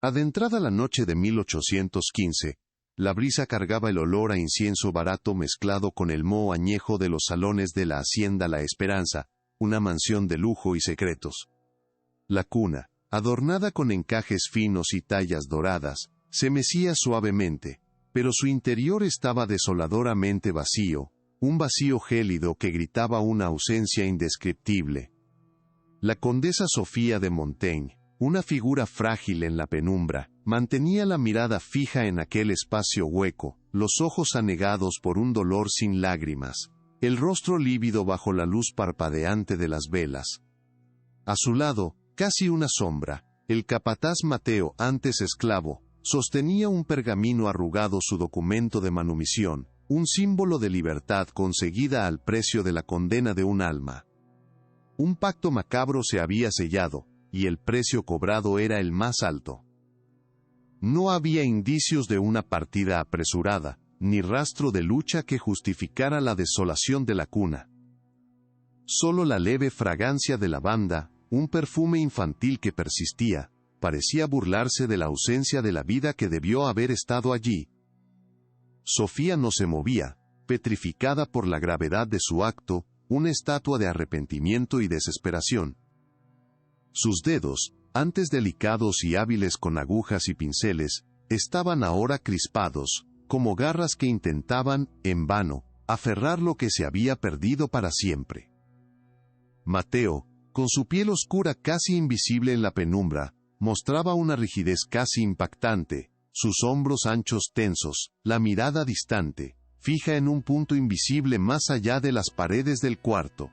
Adentrada la noche de 1815, la brisa cargaba el olor a incienso barato mezclado con el moho añejo de los salones de la hacienda La Esperanza, una mansión de lujo y secretos. La cuna, adornada con encajes finos y tallas doradas, se mecía suavemente, pero su interior estaba desoladoramente vacío, un vacío gélido que gritaba una ausencia indescriptible. La condesa Sofía de Montaigne, una figura frágil en la penumbra, mantenía la mirada fija en aquel espacio hueco, los ojos anegados por un dolor sin lágrimas, el rostro lívido bajo la luz parpadeante de las velas. A su lado, casi una sombra, el capataz Mateo, antes esclavo, sostenía un pergamino arrugado, su documento de manumisión, un símbolo de libertad conseguida al precio de la condena de un alma. Un pacto macabro se había sellado, y el precio cobrado era el más alto. No había indicios de una partida apresurada, ni rastro de lucha que justificara la desolación de la cuna. Solo la leve fragancia de lavanda, un perfume infantil que persistía, parecía burlarse de la ausencia de la vida que debió haber estado allí. Sofía no se movía, petrificada por la gravedad de su acto, una estatua de arrepentimiento y desesperación. Sus dedos, antes delicados y hábiles con agujas y pinceles, estaban ahora crispados, como garras que intentaban, en vano, aferrar lo que se había perdido para siempre. Mateo, con su piel oscura casi invisible en la penumbra, mostraba una rigidez casi impactante, sus hombros anchos tensos, la mirada distante, fija en un punto invisible más allá de las paredes del cuarto.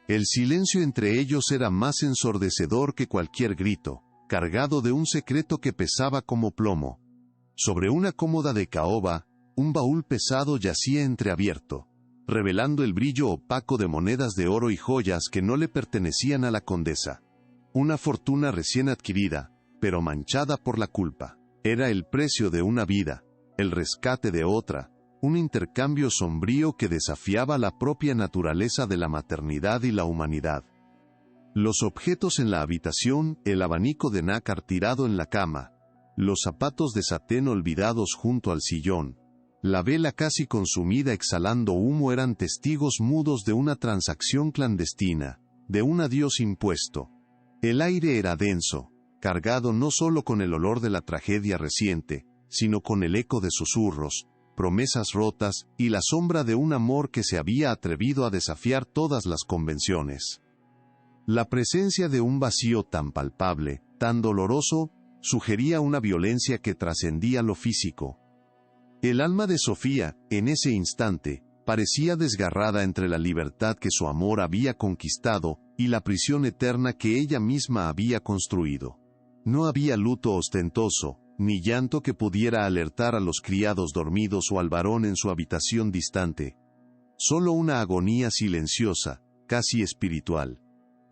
El silencio entre ellos era más ensordecedor que cualquier grito, cargado de un secreto que pesaba como plomo. Sobre una cómoda de caoba, un baúl pesado yacía entreabierto, revelando el brillo opaco de monedas de oro y joyas que no le pertenecían a la condesa. Una fortuna recién adquirida, pero manchada por la culpa. Era el precio de una vida, el rescate de otra, un intercambio sombrío que desafiaba la propia naturaleza de la maternidad y la humanidad. Los objetos en la habitación, el abanico de nácar tirado en la cama, los zapatos de satén olvidados junto al sillón, la vela casi consumida exhalando humo eran testigos mudos de una transacción clandestina, de un adiós impuesto. El aire era denso, cargado no solo con el olor de la tragedia reciente, sino con el eco de susurros, promesas rotas y la sombra de un amor que se había atrevido a desafiar todas las convenciones. La presencia de un vacío tan palpable, tan doloroso, sugería una violencia que trascendía lo físico. El alma de Sofía, en ese instante, parecía desgarrada entre la libertad que su amor había conquistado y la prisión eterna que ella misma había construido. No había luto ostentoso, ni llanto que pudiera alertar a los criados dormidos o al varón en su habitación distante. Solo una agonía silenciosa, casi espiritual.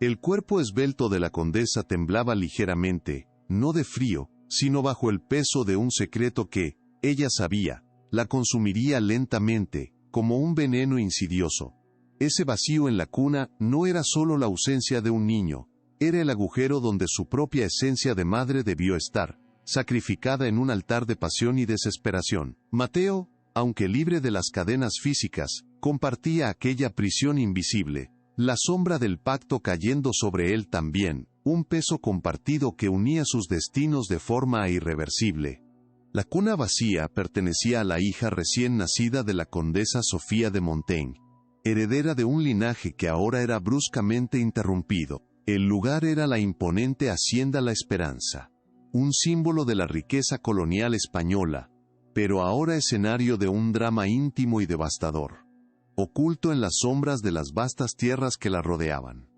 El cuerpo esbelto de la condesa temblaba ligeramente, no de frío, sino bajo el peso de un secreto que, ella sabía, la consumiría lentamente, como un veneno insidioso. Ese vacío en la cuna no era solo la ausencia de un niño, era el agujero donde su propia esencia de madre debió estar, sacrificada en un altar de pasión y desesperación. Mateo, aunque libre de las cadenas físicas, compartía aquella prisión invisible, la sombra del pacto cayendo sobre él también, un peso compartido que unía sus destinos de forma irreversible. La cuna vacía pertenecía a la hija recién nacida de la condesa Sofía de Montaigne, heredera de un linaje que ahora era bruscamente interrumpido. El lugar era la imponente Hacienda La Esperanza, un símbolo de la riqueza colonial española, pero ahora escenario de un drama íntimo y devastador, oculto en las sombras de las vastas tierras que la rodeaban.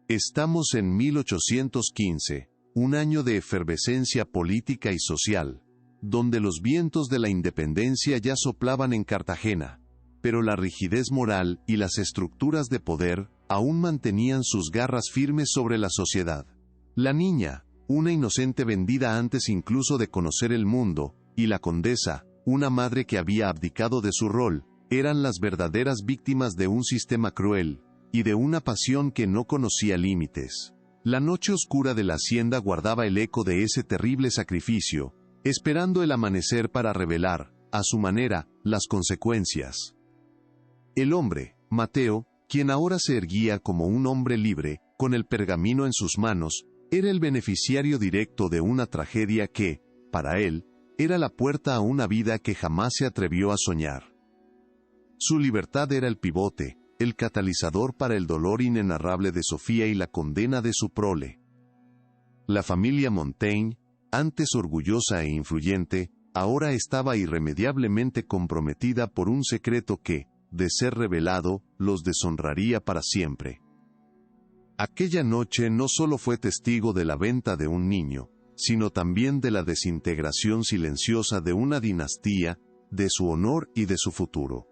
Estamos en 1815, un año de efervescencia política y social, donde los vientos de la independencia ya soplaban en Cartagena, pero la rigidez moral y las estructuras de poder aún mantenían sus garras firmes sobre la sociedad. La niña, una inocente vendida antes incluso de conocer el mundo, y la condesa, una madre que había abdicado de su rol, eran las verdaderas víctimas de un sistema cruel, y de una pasión que no conocía límites. La noche oscura de la hacienda guardaba el eco de ese terrible sacrificio, esperando el amanecer para revelar, a su manera, las consecuencias. El hombre, Mateo, quien ahora se erguía como un hombre libre, con el pergamino en sus manos, era el beneficiario directo de una tragedia que, para él, era la puerta a una vida que jamás se atrevió a soñar. Su libertad era el pivote, el catalizador para el dolor inenarrable de Sofía y la condena de su prole. La familia Montaigne, antes orgullosa e influyente, ahora estaba irremediablemente comprometida por un secreto que, de ser revelado, los deshonraría para siempre. Aquella noche no solo fue testigo de la venta de un niño, sino también de la desintegración silenciosa de una dinastía, de su honor y de su futuro.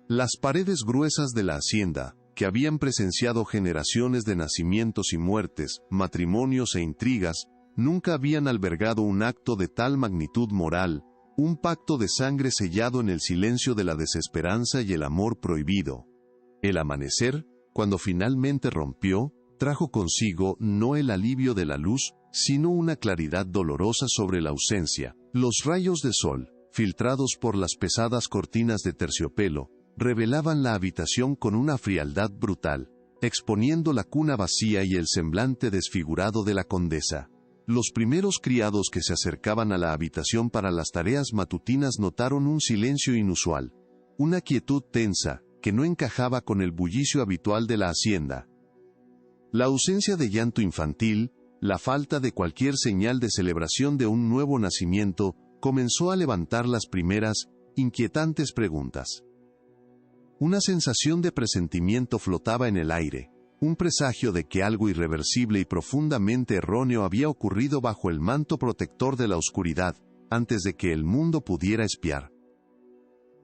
Las paredes gruesas de la hacienda, que habían presenciado generaciones de nacimientos y muertes, matrimonios e intrigas, nunca habían albergado un acto de tal magnitud moral, un pacto de sangre sellado en el silencio de la desesperanza y el amor prohibido. El amanecer, cuando finalmente rompió, trajo consigo no el alivio de la luz, sino una claridad dolorosa sobre la ausencia. Los rayos de sol, filtrados por las pesadas cortinas de terciopelo, revelaban la habitación con una frialdad brutal, exponiendo la cuna vacía y el semblante desfigurado de la condesa. Los primeros criados que se acercaban a la habitación para las tareas matutinas notaron un silencio inusual, una quietud tensa, que no encajaba con el bullicio habitual de la hacienda. La ausencia de llanto infantil, la falta de cualquier señal de celebración de un nuevo nacimiento, comenzó a levantar las primeras, inquietantes preguntas. Una sensación de presentimiento flotaba en el aire, un presagio de que algo irreversible y profundamente erróneo había ocurrido bajo el manto protector de la oscuridad, antes de que el mundo pudiera espiar.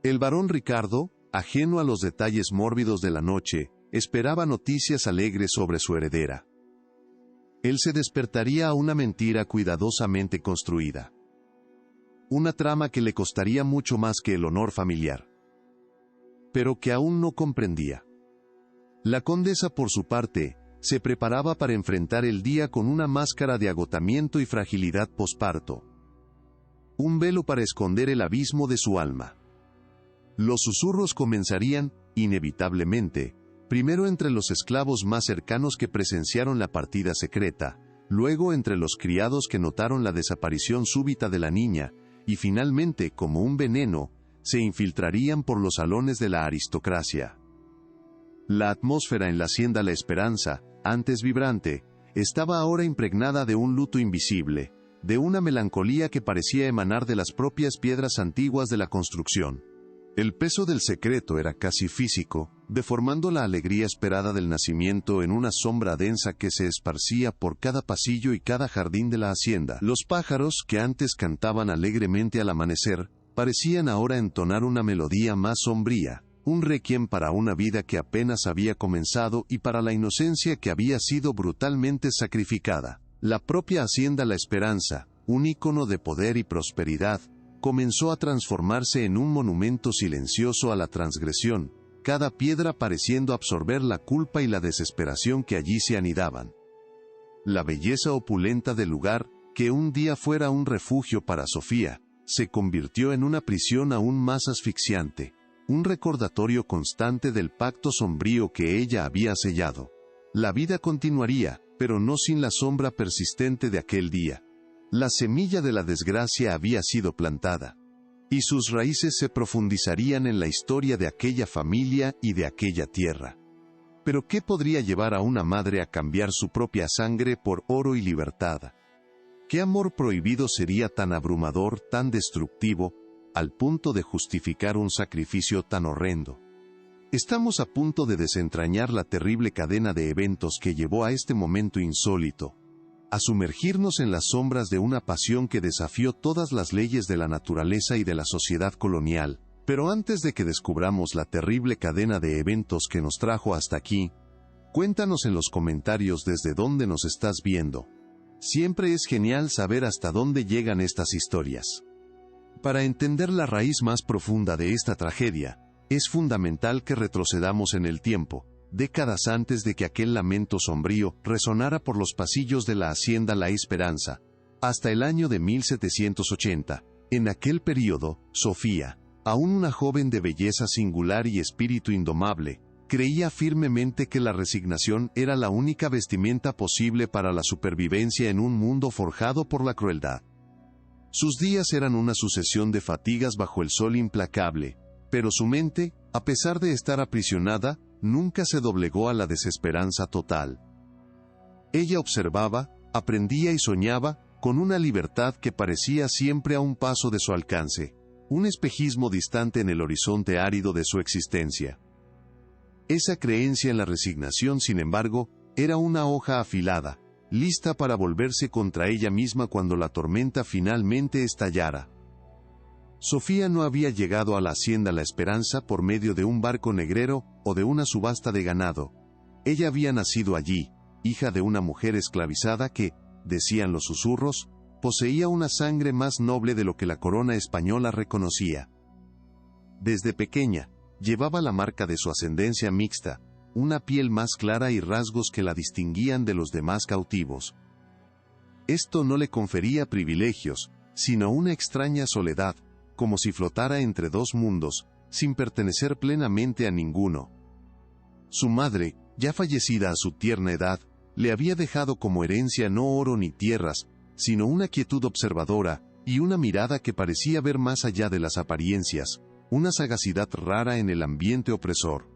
El barón Ricardo, ajeno a los detalles mórbidos de la noche, esperaba noticias alegres sobre su heredera. Él se despertaría a una mentira cuidadosamente construida. Una trama que le costaría mucho más que el honor familiar. Pero que aún no comprendía. La condesa, por su parte, se preparaba para enfrentar el día con una máscara de agotamiento y fragilidad posparto. Un velo para esconder el abismo de su alma. Los susurros comenzarían, inevitablemente, primero entre los esclavos más cercanos que presenciaron la partida secreta, luego entre los criados que notaron la desaparición súbita de la niña, y finalmente, como un veneno, se infiltrarían por los salones de la aristocracia. La atmósfera en la hacienda La Esperanza, antes vibrante, estaba ahora impregnada de un luto invisible, de una melancolía que parecía emanar de las propias piedras antiguas de la construcción. El peso del secreto era casi físico, deformando la alegría esperada del nacimiento en una sombra densa que se esparcía por cada pasillo y cada jardín de la hacienda. Los pájaros, que antes cantaban alegremente al amanecer, parecían ahora entonar una melodía más sombría, un requiem para una vida que apenas había comenzado y para la inocencia que había sido brutalmente sacrificada. La propia hacienda La Esperanza, un ícono de poder y prosperidad, comenzó a transformarse en un monumento silencioso a la transgresión, cada piedra pareciendo absorber la culpa y la desesperación que allí se anidaban. La belleza opulenta del lugar, que un día fuera un refugio para Sofía, se convirtió en una prisión aún más asfixiante, un recordatorio constante del pacto sombrío que ella había sellado. La vida continuaría, pero no sin la sombra persistente de aquel día. La semilla de la desgracia había sido plantada, y sus raíces se profundizarían en la historia de aquella familia y de aquella tierra. Pero ¿qué podría llevar a una madre a cambiar su propia sangre por oro y libertad? ¿Qué amor prohibido sería tan abrumador, tan destructivo, al punto de justificar un sacrificio tan horrendo? Estamos a punto de desentrañar la terrible cadena de eventos que llevó a este momento insólito, a sumergirnos en las sombras de una pasión que desafió todas las leyes de la naturaleza y de la sociedad colonial. Pero antes de que descubramos la terrible cadena de eventos que nos trajo hasta aquí, cuéntanos en los comentarios desde dónde nos estás viendo. Siempre es genial saber hasta dónde llegan estas historias. Para entender la raíz más profunda de esta tragedia, es fundamental que retrocedamos en el tiempo, décadas antes de que aquel lamento sombrío resonara por los pasillos de la hacienda La Esperanza, hasta el año de 1780. En aquel período, Sofía, aún una joven de belleza singular y espíritu indomable, creía firmemente que la resignación era la única vestimenta posible para la supervivencia en un mundo forjado por la crueldad. Sus días eran una sucesión de fatigas bajo el sol implacable, pero su mente, a pesar de estar aprisionada, nunca se doblegó a la desesperanza total. Ella observaba, aprendía y soñaba, con una libertad que parecía siempre a un paso de su alcance, un espejismo distante en el horizonte árido de su existencia. Esa creencia en la resignación, sin embargo, era una hoja afilada, lista para volverse contra ella misma cuando la tormenta finalmente estallara. Sofía no había llegado a la hacienda La Esperanza por medio de un barco negrero o de una subasta de ganado. Ella había nacido allí, hija de una mujer esclavizada que, decían los susurros, poseía una sangre más noble de lo que la corona española reconocía. Desde pequeña, llevaba la marca de su ascendencia mixta, una piel más clara y rasgos que la distinguían de los demás cautivos. Esto no le confería privilegios, sino una extraña soledad, como si flotara entre dos mundos, sin pertenecer plenamente a ninguno. Su madre, ya fallecida a su tierna edad, le había dejado como herencia no oro ni tierras, sino una quietud observadora, y una mirada que parecía ver más allá de las apariencias, una sagacidad rara en el ambiente opresor.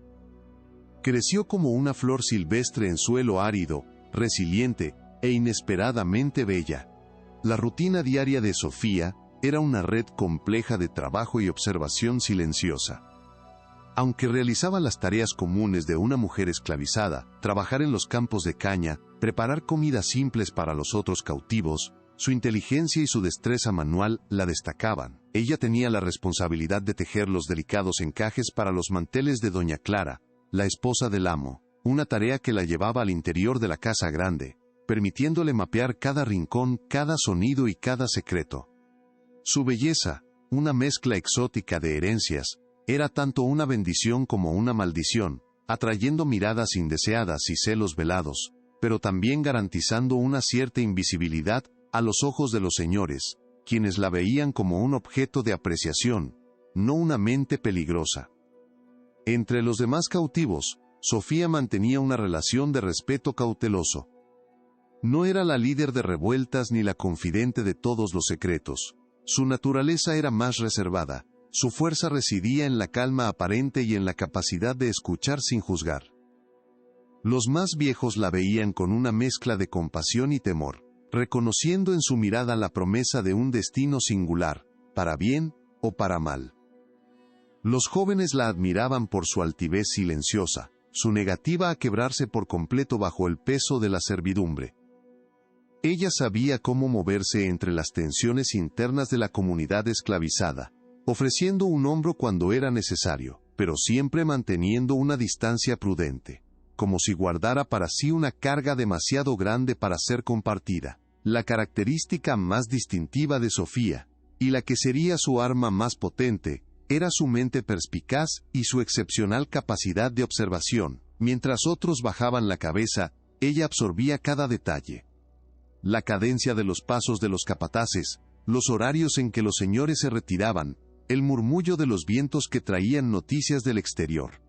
Creció como una flor silvestre en suelo árido, resiliente, e inesperadamente bella. La rutina diaria de Sofía era una red compleja de trabajo y observación silenciosa. Aunque realizaba las tareas comunes de una mujer esclavizada, trabajar en los campos de caña, preparar comidas simples para los otros cautivos, su inteligencia y su destreza manual la destacaban. Ella tenía la responsabilidad de tejer los delicados encajes para los manteles de doña Clara, la esposa del amo, una tarea que la llevaba al interior de la casa grande, permitiéndole mapear cada rincón, cada sonido y cada secreto. Su belleza, una mezcla exótica de herencias, era tanto una bendición como una maldición, atrayendo miradas indeseadas y celos velados, pero también garantizando una cierta invisibilidad a los ojos de los señores, quienes la veían como un objeto de apreciación, no una mente peligrosa. Entre los demás cautivos, Sofía mantenía una relación de respeto cauteloso. No era la líder de revueltas ni la confidente de todos los secretos. Su naturaleza era más reservada, su fuerza residía en la calma aparente y en la capacidad de escuchar sin juzgar. Los más viejos la veían con una mezcla de compasión y temor, reconociendo en su mirada la promesa de un destino singular, para bien o para mal. Los jóvenes la admiraban por su altivez silenciosa, su negativa a quebrarse por completo bajo el peso de la servidumbre. Ella sabía cómo moverse entre las tensiones internas de la comunidad esclavizada, ofreciendo un hombro cuando era necesario, pero siempre manteniendo una distancia prudente, como si guardara para sí una carga demasiado grande para ser compartida. La característica más distintiva de Sofía, y la que sería su arma más potente, era su mente perspicaz y su excepcional capacidad de observación. Mientras otros bajaban la cabeza, ella absorbía cada detalle. La cadencia de los pasos de los capataces, los horarios en que los señores se retiraban, el murmullo de los vientos que traían noticias del exterior.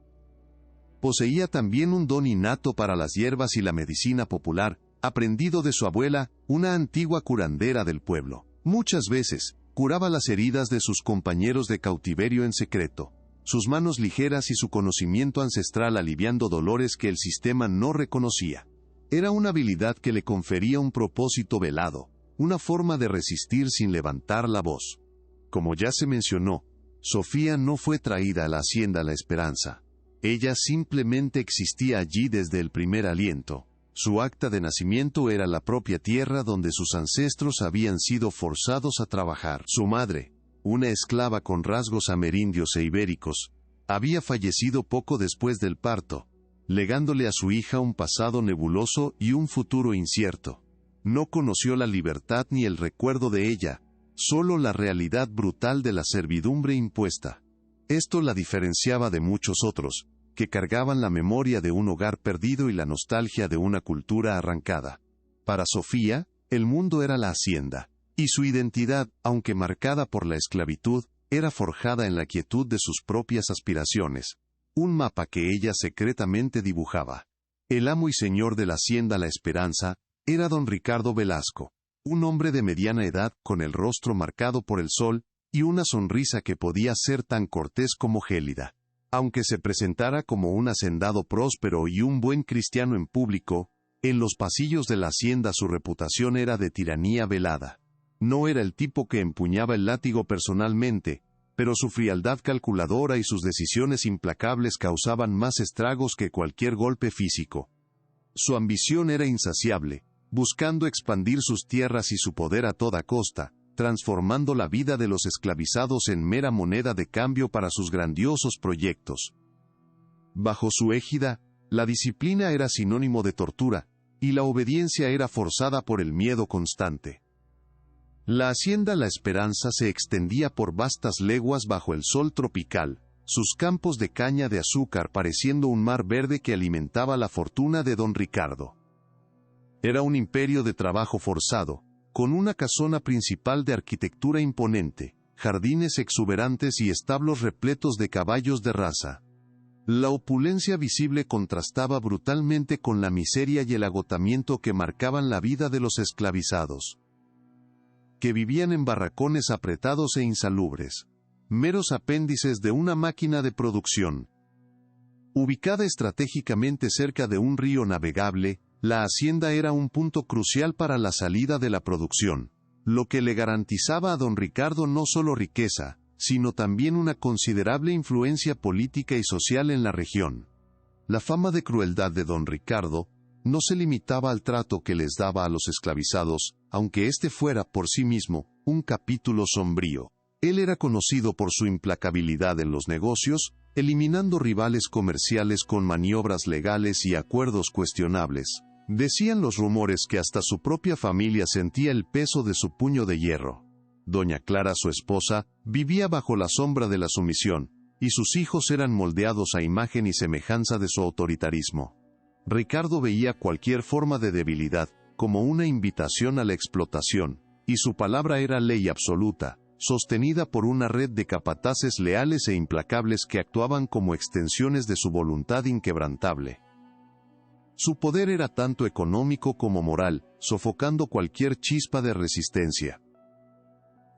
Poseía también un don innato para las hierbas y la medicina popular, aprendido de su abuela, una antigua curandera del pueblo. Muchas veces, curaba las heridas de sus compañeros de cautiverio en secreto, sus manos ligeras y su conocimiento ancestral aliviando dolores que el sistema no reconocía. Era una habilidad que le confería un propósito velado, una forma de resistir sin levantar la voz. Como ya se mencionó, Sofía no fue traída a la hacienda La Esperanza. Ella simplemente existía allí desde el primer aliento. Su acta de nacimiento era la propia tierra donde sus ancestros habían sido forzados a trabajar. Su madre, una esclava con rasgos amerindios e ibéricos, había fallecido poco después del parto, legándole a su hija un pasado nebuloso y un futuro incierto. No conoció la libertad ni el recuerdo de ella, solo la realidad brutal de la servidumbre impuesta. Esto la diferenciaba de muchos otros, que cargaban la memoria de un hogar perdido y la nostalgia de una cultura arrancada. Para Sofía, el mundo era la hacienda, y su identidad, aunque marcada por la esclavitud, era forjada en la quietud de sus propias aspiraciones, un mapa que ella secretamente dibujaba. El amo y señor de la hacienda La Esperanza era don Ricardo Velasco, un hombre de mediana edad con el rostro marcado por el sol y una sonrisa que podía ser tan cortés como gélida. Aunque se presentara como un hacendado próspero y un buen cristiano en público, en los pasillos de la hacienda su reputación era de tiranía velada. No era el tipo que empuñaba el látigo personalmente, pero su frialdad calculadora y sus decisiones implacables causaban más estragos que cualquier golpe físico. Su ambición era insaciable, buscando expandir sus tierras y su poder a toda costa, transformando la vida de los esclavizados en mera moneda de cambio para sus grandiosos proyectos. Bajo su égida, la disciplina era sinónimo de tortura, y la obediencia era forzada por el miedo constante. La hacienda La Esperanza se extendía por vastas leguas bajo el sol tropical, sus campos de caña de azúcar pareciendo un mar verde que alimentaba la fortuna de don Ricardo. Era un imperio de trabajo forzado, con una casona principal de arquitectura imponente, jardines exuberantes y establos repletos de caballos de raza. La opulencia visible contrastaba brutalmente con la miseria y el agotamiento que marcaban la vida de los esclavizados, que vivían en barracones apretados e insalubres, meros apéndices de una máquina de producción. Ubicada estratégicamente cerca de un río navegable, la hacienda era un punto crucial para la salida de la producción, lo que le garantizaba a don Ricardo no solo riqueza, sino también una considerable influencia política y social en la región. La fama de crueldad de don Ricardo no se limitaba al trato que les daba a los esclavizados, aunque este fuera por sí mismo un capítulo sombrío. Él era conocido por su implacabilidad en los negocios, eliminando rivales comerciales con maniobras legales y acuerdos cuestionables. Decían los rumores que hasta su propia familia sentía el peso de su puño de hierro. Doña Clara, su esposa, vivía bajo la sombra de la sumisión, y sus hijos eran moldeados a imagen y semejanza de su autoritarismo. Ricardo veía cualquier forma de debilidad como una invitación a la explotación, y su palabra era ley absoluta, sostenida por una red de capataces leales e implacables que actuaban como extensiones de su voluntad inquebrantable. Su poder era tanto económico como moral, sofocando cualquier chispa de resistencia.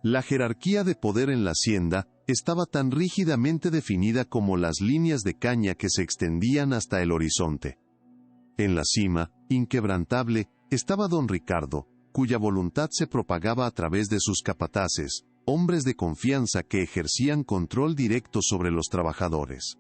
La jerarquía de poder en la hacienda estaba tan rígidamente definida como las líneas de caña que se extendían hasta el horizonte. En la cima, inquebrantable, estaba don Ricardo, cuya voluntad se propagaba a través de sus capataces, hombres de confianza que ejercían control directo sobre los trabajadores.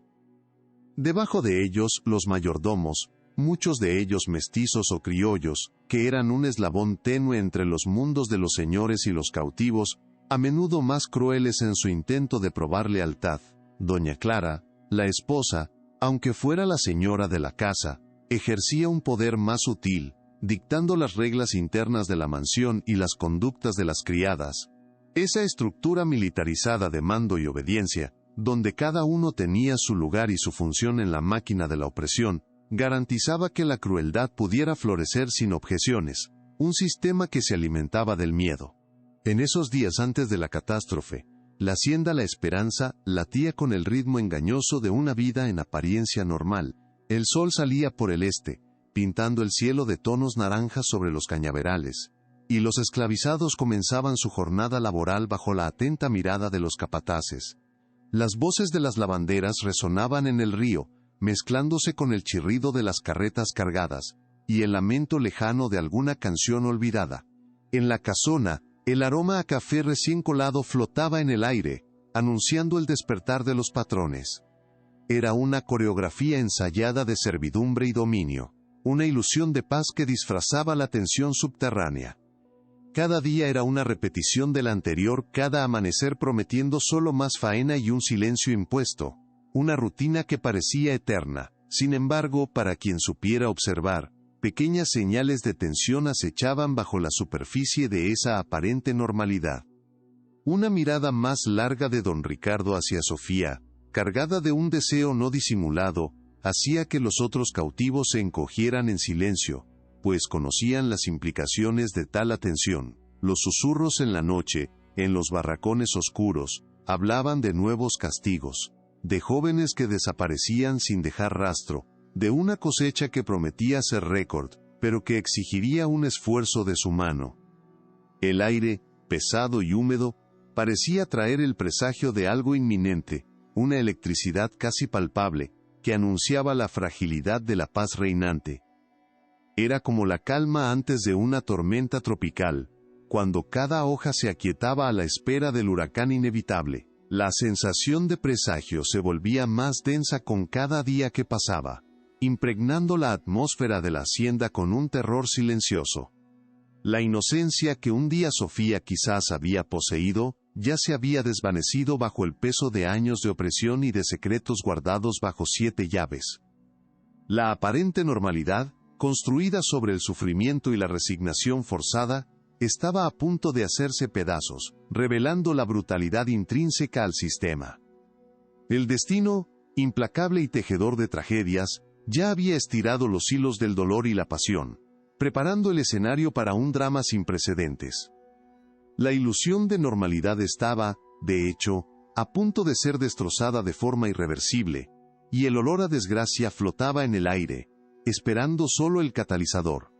Debajo de ellos, los mayordomos, muchos de ellos mestizos o criollos, que eran un eslabón tenue entre los mundos de los señores y los cautivos, a menudo más crueles en su intento de probar lealtad. Doña Clara, la esposa, aunque fuera la señora de la casa, ejercía un poder más sutil, dictando las reglas internas de la mansión y las conductas de las criadas. Esa estructura militarizada de mando y obediencia, donde cada uno tenía su lugar y su función en la máquina de la opresión, garantizaba que la crueldad pudiera florecer sin objeciones, un sistema que se alimentaba del miedo. En esos días antes de la catástrofe, la hacienda La Esperanza latía con el ritmo engañoso de una vida en apariencia normal. El sol salía por el este, pintando el cielo de tonos naranjas sobre los cañaverales, y los esclavizados comenzaban su jornada laboral bajo la atenta mirada de los capataces. Las voces de las lavanderas resonaban en el río, mezclándose con el chirrido de las carretas cargadas, y el lamento lejano de alguna canción olvidada. En la casona, el aroma a café recién colado flotaba en el aire, anunciando el despertar de los patrones. Era una coreografía ensayada de servidumbre y dominio, una ilusión de paz que disfrazaba la tensión subterránea. Cada día era una repetición del anterior, cada amanecer prometiendo solo más faena y un silencio impuesto, una rutina que parecía eterna. Sin embargo, para quien supiera observar, pequeñas señales de tensión acechaban bajo la superficie de esa aparente normalidad. Una mirada más larga de don Ricardo hacia Sofía, cargada de un deseo no disimulado, hacía que los otros cautivos se encogieran en silencio, pues conocían las implicaciones de tal atención. Los susurros en la noche, en los barracones oscuros, hablaban de nuevos castigos, de jóvenes que desaparecían sin dejar rastro, de una cosecha que prometía ser récord, pero que exigiría un esfuerzo de su mano. El aire, pesado y húmedo, parecía traer el presagio de algo inminente, una electricidad casi palpable, que anunciaba la fragilidad de la paz reinante. Era como la calma antes de una tormenta tropical, cuando cada hoja se aquietaba a la espera del huracán inevitable. La sensación de presagio se volvía más densa con cada día que pasaba, impregnando la atmósfera de la hacienda con un terror silencioso. La inocencia que un día Sofía quizás había poseído, ya se había desvanecido bajo el peso de años de opresión y de secretos guardados bajo 7 llaves. La aparente normalidad, construida sobre el sufrimiento y la resignación forzada, estaba a punto de hacerse pedazos, revelando la brutalidad intrínseca al sistema. El destino, implacable y tejedor de tragedias, ya había estirado los hilos del dolor y la pasión, preparando el escenario para un drama sin precedentes. La ilusión de normalidad estaba, de hecho, a punto de ser destrozada de forma irreversible, y el olor a desgracia flotaba en el aire, esperando solo el catalizador.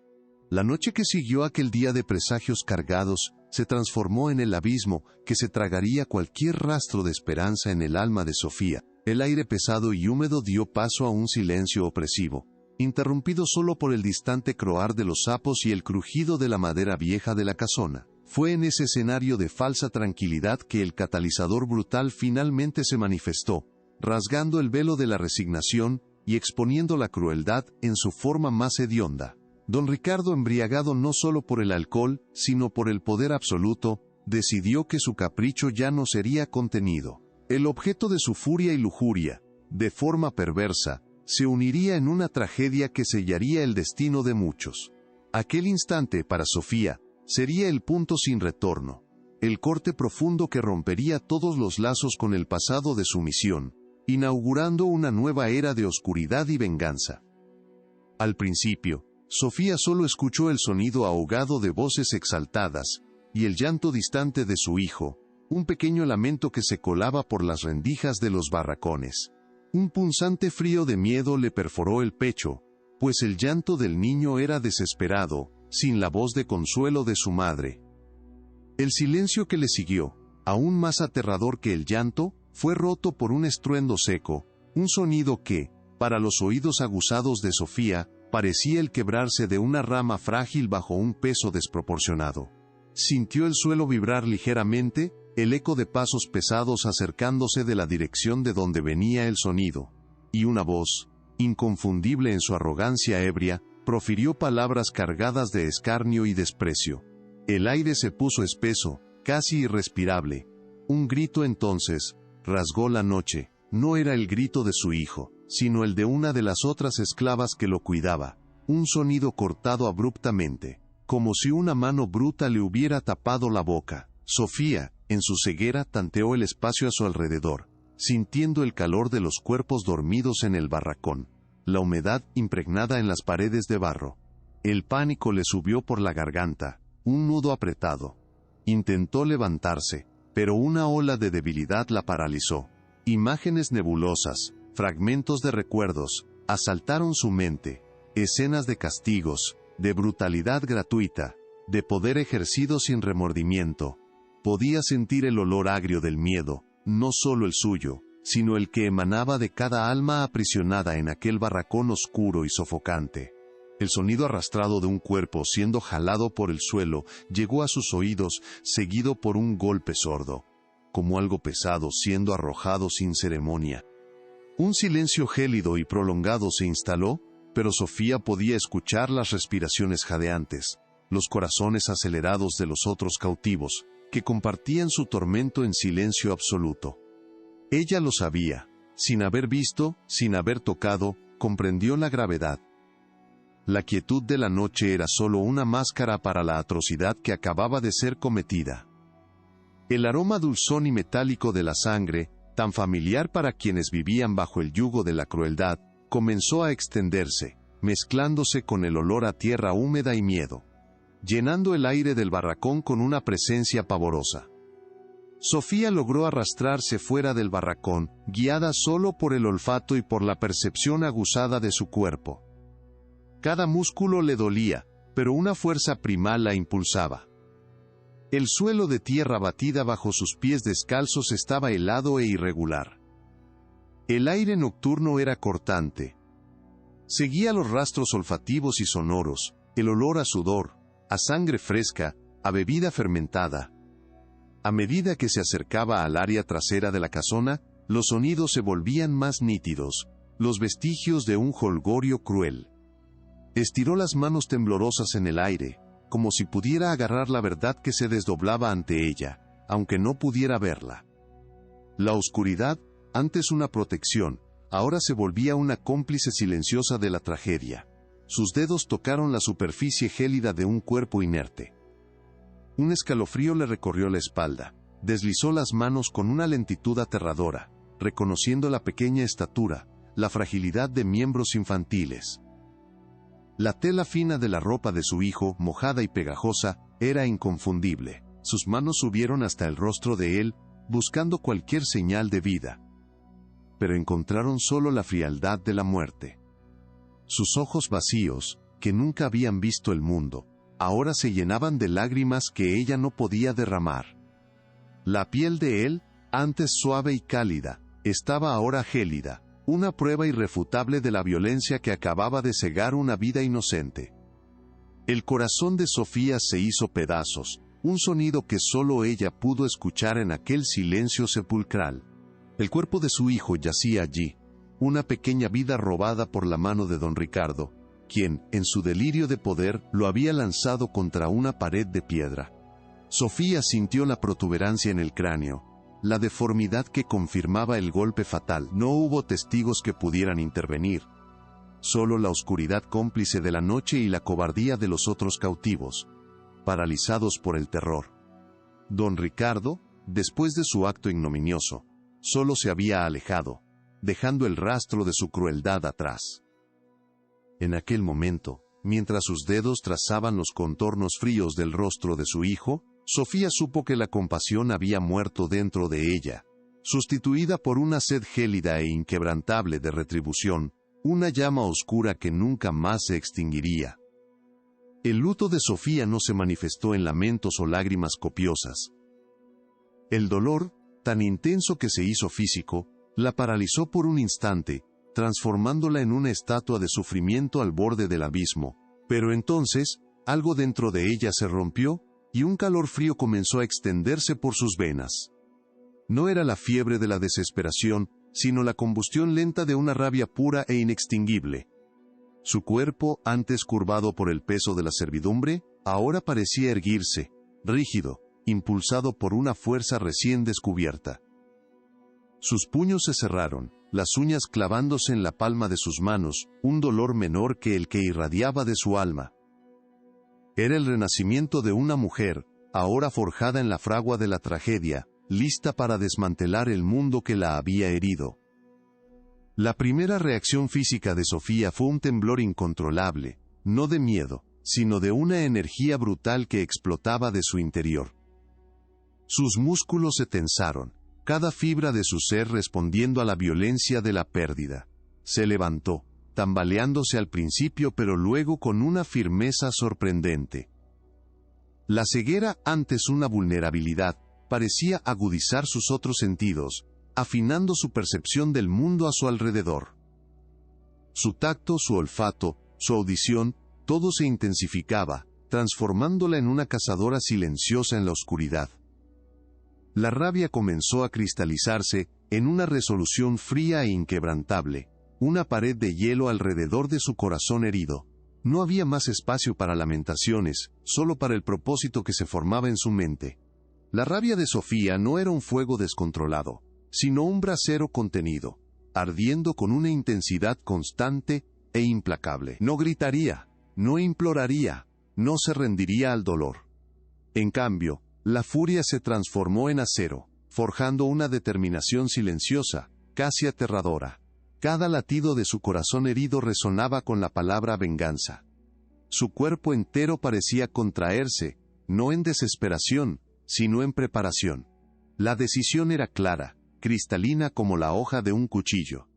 La noche que siguió aquel día de presagios cargados, se transformó en el abismo que se tragaría cualquier rastro de esperanza en el alma de Sofía. El aire pesado y húmedo dio paso a un silencio opresivo, interrumpido solo por el distante croar de los sapos y el crujido de la madera vieja de la casona. Fue en ese escenario de falsa tranquilidad que el catalizador brutal finalmente se manifestó, rasgando el velo de la resignación y exponiendo la crueldad en su forma más hedionda. Don Ricardo, embriagado no solo por el alcohol, sino por el poder absoluto, decidió que su capricho ya no sería contenido. El objeto de su furia y lujuria, de forma perversa, se uniría en una tragedia que sellaría el destino de muchos. Aquel instante, para Sofía, sería el punto sin retorno, el corte profundo que rompería todos los lazos con el pasado de sumisión, inaugurando una nueva era de oscuridad y venganza. Al principio, Sofía solo escuchó el sonido ahogado de voces exaltadas, y el llanto distante de su hijo, un pequeño lamento que se colaba por las rendijas de los barracones. Un punzante frío de miedo le perforó el pecho, pues el llanto del niño era desesperado, sin la voz de consuelo de su madre. El silencio que le siguió, aún más aterrador que el llanto, fue roto por un estruendo seco, un sonido que, para los oídos aguzados de Sofía, parecía el quebrarse de una rama frágil bajo un peso desproporcionado. Sintió el suelo vibrar ligeramente, el eco de pasos pesados acercándose de la dirección de donde venía el sonido, y una voz, inconfundible en su arrogancia ebria, profirió palabras cargadas de escarnio y desprecio. El aire se puso espeso, casi irrespirable. Un grito entonces rasgó la noche. No era el grito de su hijo, sino el de una de las otras esclavas que lo cuidaba. Un sonido cortado abruptamente, como si una mano bruta le hubiera tapado la boca. Sofía, en su ceguera, tanteó el espacio a su alrededor, sintiendo el calor de los cuerpos dormidos en el barracón, la humedad impregnada en las paredes de barro. El pánico le subió por la garganta, un nudo apretado. Intentó levantarse, pero una ola de debilidad la paralizó. Imágenes nebulosas, fragmentos de recuerdos, asaltaron su mente, escenas de castigos, de brutalidad gratuita, de poder ejercido sin remordimiento. Podía sentir el olor agrio del miedo, no solo el suyo, sino el que emanaba de cada alma aprisionada en aquel barracón oscuro y sofocante. El sonido arrastrado de un cuerpo siendo jalado por el suelo llegó a sus oídos, seguido por un golpe sordo, como algo pesado siendo arrojado sin ceremonia. Un silencio gélido y prolongado se instaló, pero Sofía podía escuchar las respiraciones jadeantes, los corazones acelerados de los otros cautivos, que compartían su tormento en silencio absoluto. Ella lo sabía, sin haber visto, sin haber tocado, comprendió la gravedad. La quietud de la noche era solo una máscara para la atrocidad que acababa de ser cometida. El aroma dulzón y metálico de la sangre, tan familiar para quienes vivían bajo el yugo de la crueldad, comenzó a extenderse, mezclándose con el olor a tierra húmeda y miedo, llenando el aire del barracón con una presencia pavorosa. Sofía logró arrastrarse fuera del barracón, guiada solo por el olfato y por la percepción aguzada de su cuerpo. Cada músculo le dolía, pero una fuerza primal la impulsaba. El suelo de tierra batida bajo sus pies descalzos estaba helado e irregular. El aire nocturno era cortante. Seguía los rastros olfativos y sonoros, el olor a sudor, a sangre fresca, a bebida fermentada. A medida que se acercaba al área trasera de la casona, los sonidos se volvían más nítidos, los vestigios de un jolgorio cruel. Estiró las manos temblorosas en el aire, como si pudiera agarrar la verdad que se desdoblaba ante ella, aunque no pudiera verla. La oscuridad, antes una protección, ahora se volvía una cómplice silenciosa de la tragedia. Sus dedos tocaron la superficie gélida de un cuerpo inerte. Un escalofrío le recorrió la espalda. Deslizó las manos con una lentitud aterradora, reconociendo la pequeña estatura, la fragilidad de miembros infantiles. La tela fina de la ropa de su hijo, mojada y pegajosa, era inconfundible. Sus manos subieron hasta el rostro de él, buscando cualquier señal de vida. Pero encontraron solo la frialdad de la muerte. Sus ojos vacíos, que nunca habían visto el mundo, ahora se llenaban de lágrimas que ella no podía derramar. La piel de él, antes suave y cálida, estaba ahora gélida, una prueba irrefutable de la violencia que acababa de cegar una vida inocente. El corazón de Sofía se hizo pedazos, un sonido que solo ella pudo escuchar en aquel silencio sepulcral. El cuerpo de su hijo yacía allí, una pequeña vida robada por la mano de don Ricardo, quien, en su delirio de poder, lo había lanzado contra una pared de piedra. Sofía sintió la protuberancia en el cráneo, la deformidad que confirmaba el golpe fatal. No hubo testigos que pudieran intervenir. Solo la oscuridad cómplice de la noche y la cobardía de los otros cautivos, paralizados por el terror. Don Ricardo, después de su acto ignominioso, solo se había alejado, dejando el rastro de su crueldad atrás. En aquel momento, mientras sus dedos trazaban los contornos fríos del rostro de su hijo, Sofía supo que la compasión había muerto dentro de ella, sustituida por una sed gélida e inquebrantable de retribución, una llama oscura que nunca más se extinguiría. El luto de Sofía no se manifestó en lamentos o lágrimas copiosas. El dolor, tan intenso que se hizo físico, la paralizó por un instante, transformándola en una estatua de sufrimiento al borde del abismo. Pero entonces, algo dentro de ella se rompió, y un calor frío comenzó a extenderse por sus venas. No era la fiebre de la desesperación, sino la combustión lenta de una rabia pura e inextinguible. Su cuerpo, antes curvado por el peso de la servidumbre, ahora parecía erguirse, rígido, impulsado por una fuerza recién descubierta. Sus puños se cerraron, las uñas clavándose en la palma de sus manos, un dolor menor que el que irradiaba de su alma. Era el renacimiento de una mujer, ahora forjada en la fragua de la tragedia, lista para desmantelar el mundo que la había herido. La primera reacción física de Sofía fue un temblor incontrolable, no de miedo, sino de una energía brutal que explotaba de su interior. Sus músculos se tensaron, cada fibra de su ser respondiendo a la violencia de la pérdida. Se levantó, tambaleándose al principio pero luego con una firmeza sorprendente. La ceguera, antes una vulnerabilidad, parecía agudizar sus otros sentidos, afinando su percepción del mundo a su alrededor. Su tacto, su olfato, su audición, todo se intensificaba, transformándola en una cazadora silenciosa en la oscuridad. La rabia comenzó a cristalizarse en una resolución fría e inquebrantable, una pared de hielo alrededor de su corazón herido. No había más espacio para lamentaciones, solo para el propósito que se formaba en su mente. La rabia de Sofía no era un fuego descontrolado, sino un brasero contenido, ardiendo con una intensidad constante e implacable. No gritaría, no imploraría, no se rendiría al dolor. En cambio, la furia se transformó en acero, forjando una determinación silenciosa, casi aterradora. Cada latido de su corazón herido resonaba con la palabra venganza. Su cuerpo entero parecía contraerse, no en desesperación, sino en preparación. La decisión era clara, cristalina como la hoja de un cuchillo.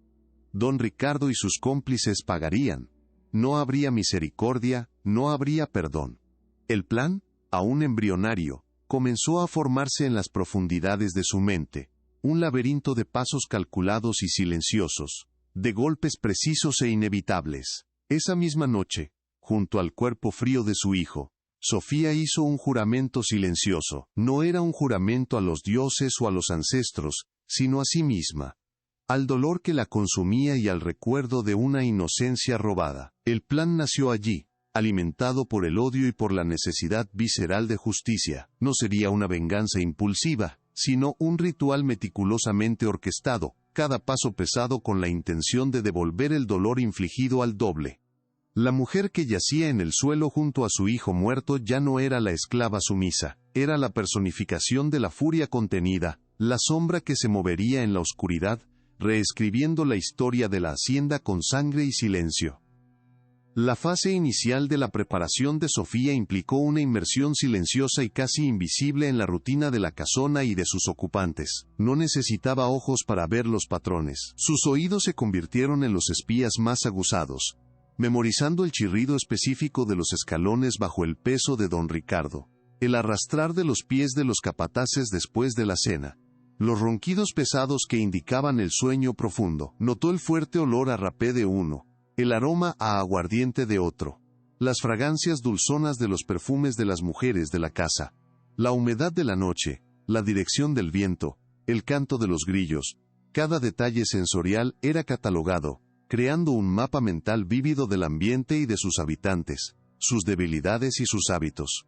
Don Ricardo y sus cómplices pagarían. No habría misericordia, no habría perdón. El plan, aún embrionario, comenzó a formarse en las profundidades de su mente, un laberinto de pasos calculados y silenciosos, de golpes precisos e inevitables. Esa misma noche, junto al cuerpo frío de su hijo, Sofía hizo un juramento silencioso. No era un juramento a los dioses o a los ancestros, sino a sí misma, al dolor que la consumía y al recuerdo de una inocencia robada. El plan nació allí, alimentado por el odio y por la necesidad visceral de justicia. No sería una venganza impulsiva, sino un ritual meticulosamente orquestado, cada paso pesado con la intención de devolver el dolor infligido al doble. La mujer que yacía en el suelo junto a su hijo muerto ya no era la esclava sumisa, era la personificación de la furia contenida, la sombra que se movería en la oscuridad, reescribiendo la historia de la hacienda con sangre y silencio. La fase inicial de la preparación de Sofía implicó una inmersión silenciosa y casi invisible en la rutina de la casona y de sus ocupantes. No necesitaba ojos para ver los patrones. Sus oídos se convirtieron en los espías más aguzados, memorizando el chirrido específico de los escalones bajo el peso de don Ricardo, el arrastrar de los pies de los capataces después de la cena, los ronquidos pesados que indicaban el sueño profundo. Notó el fuerte olor a rapé de uno, el aroma a aguardiente de otro, las fragancias dulzonas de los perfumes de las mujeres de la casa, la humedad de la noche, la dirección del viento, el canto de los grillos. Cada detalle sensorial era catalogado, creando un mapa mental vívido del ambiente y de sus habitantes, sus debilidades y sus hábitos.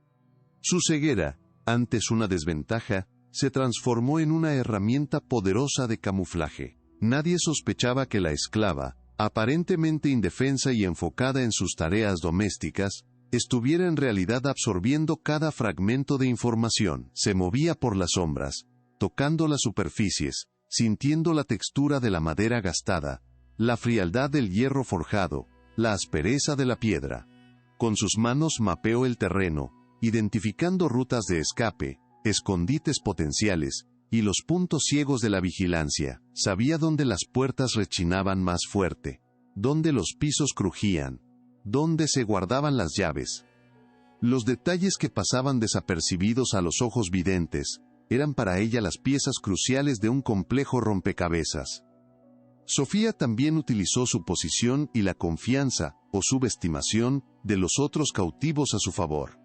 Su ceguera, antes una desventaja, se transformó en una herramienta poderosa de camuflaje. Nadie sospechaba que la esclava, aparentemente indefensa y enfocada en sus tareas domésticas, estuviera en realidad absorbiendo cada fragmento de información. Se movía por las sombras, tocando las superficies, sintiendo la textura de la madera gastada, la frialdad del hierro forjado, la aspereza de la piedra. Con sus manos mapeó el terreno, identificando rutas de escape, escondites potenciales, y los puntos ciegos de la vigilancia. Sabía dónde las puertas rechinaban más fuerte, dónde los pisos crujían, dónde se guardaban las llaves. Los detalles que pasaban desapercibidos a los ojos videntes, eran para ella las piezas cruciales de un complejo rompecabezas. Sofía también utilizó su posición y la confianza, o subestimación, de los otros cautivos a su favor.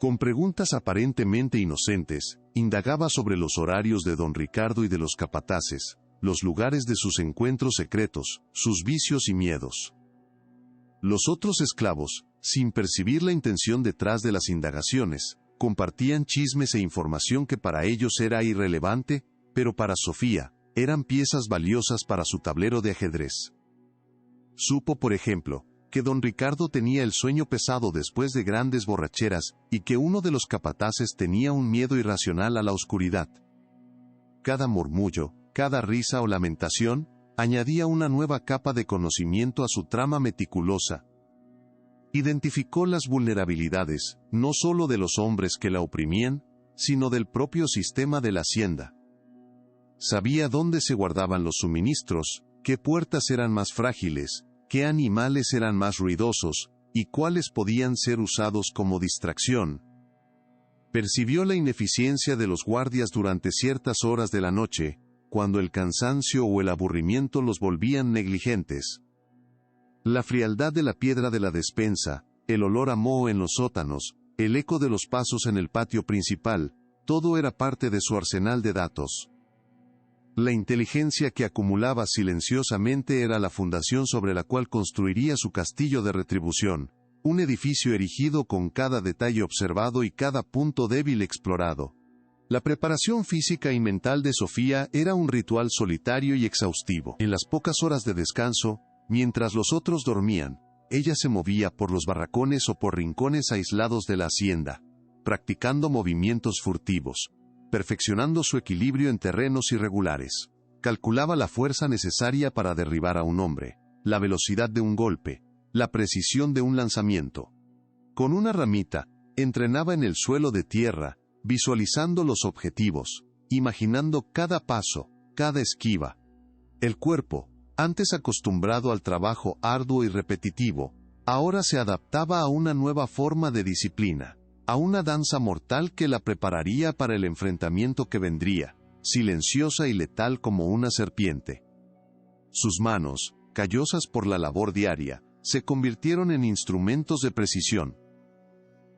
Con preguntas aparentemente inocentes, indagaba sobre los horarios de don Ricardo y de los capataces, los lugares de sus encuentros secretos, sus vicios y miedos. Los otros esclavos, sin percibir la intención detrás de las indagaciones, compartían chismes e información que para ellos era irrelevante, pero para Sofía, eran piezas valiosas para su tablero de ajedrez. Supo, por ejemplo, que don Ricardo tenía el sueño pesado después de grandes borracheras, y que uno de los capataces tenía un miedo irracional a la oscuridad. Cada murmullo, cada risa o lamentación, añadía una nueva capa de conocimiento a su trama meticulosa. Identificó las vulnerabilidades, no solo de los hombres que la oprimían, sino del propio sistema de la hacienda. Sabía dónde se guardaban los suministros, qué puertas eran más frágiles, qué animales eran más ruidosos, y cuáles podían ser usados como distracción. Percibió la ineficiencia de los guardias durante ciertas horas de la noche, cuando el cansancio o el aburrimiento los volvían negligentes. La frialdad de la piedra de la despensa, el olor a moho en los sótanos, el eco de los pasos en el patio principal, todo era parte de su arsenal de datos. La inteligencia que acumulaba silenciosamente era la fundación sobre la cual construiría su castillo de retribución, un edificio erigido con cada detalle observado y cada punto débil explorado. La preparación física y mental de Sofía era un ritual solitario y exhaustivo. En las pocas horas de descanso, mientras los otros dormían, ella se movía por los barracones o por rincones aislados de la hacienda, practicando movimientos furtivos, perfeccionando su equilibrio en terrenos irregulares. Calculaba la fuerza necesaria para derribar a un hombre, la velocidad de un golpe, la precisión de un lanzamiento. Con una ramita, entrenaba en el suelo de tierra, visualizando los objetivos, imaginando cada paso, cada esquiva. El cuerpo, antes acostumbrado al trabajo arduo y repetitivo, ahora se adaptaba a una nueva forma de disciplina, a una danza mortal que la prepararía para el enfrentamiento que vendría, silenciosa y letal como una serpiente. Sus manos, callosas por la labor diaria, se convirtieron en instrumentos de precisión.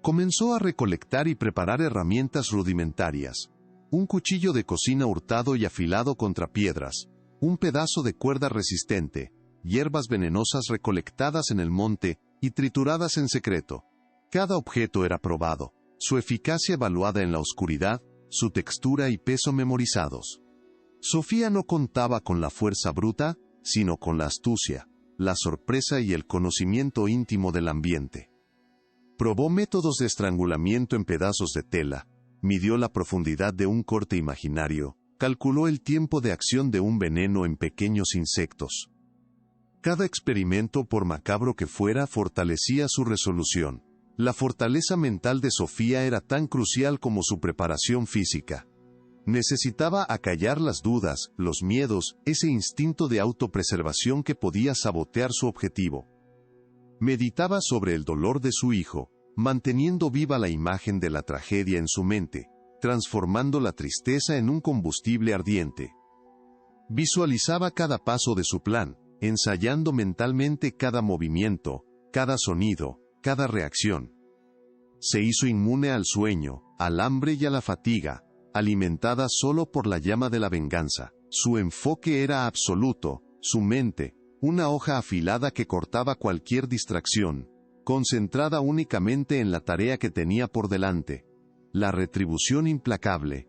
Comenzó a recolectar y preparar herramientas rudimentarias, un cuchillo de cocina hurtado y afilado contra piedras, un pedazo de cuerda resistente, hierbas venenosas recolectadas en el monte y trituradas en secreto. Cada objeto era probado, su eficacia evaluada en la oscuridad, su textura y peso memorizados. Sofía no contaba con la fuerza bruta, sino con la astucia, la sorpresa y el conocimiento íntimo del ambiente. Probó métodos de estrangulamiento en pedazos de tela, midió la profundidad de un corte imaginario, calculó el tiempo de acción de un veneno en pequeños insectos. Cada experimento, por macabro que fuera, fortalecía su resolución. La fortaleza mental de Sofía era tan crucial como su preparación física. Necesitaba acallar las dudas, los miedos, ese instinto de autopreservación que podía sabotear su objetivo. Meditaba sobre el dolor de su hijo, manteniendo viva la imagen de la tragedia en su mente, transformando la tristeza en un combustible ardiente. Visualizaba cada paso de su plan, ensayando mentalmente cada movimiento, cada sonido, cada reacción. Se hizo inmune al sueño, al hambre y a la fatiga, alimentada solo por la llama de la venganza. Su enfoque era absoluto, su mente, una hoja afilada que cortaba cualquier distracción, concentrada únicamente en la tarea que tenía por delante. La retribución implacable.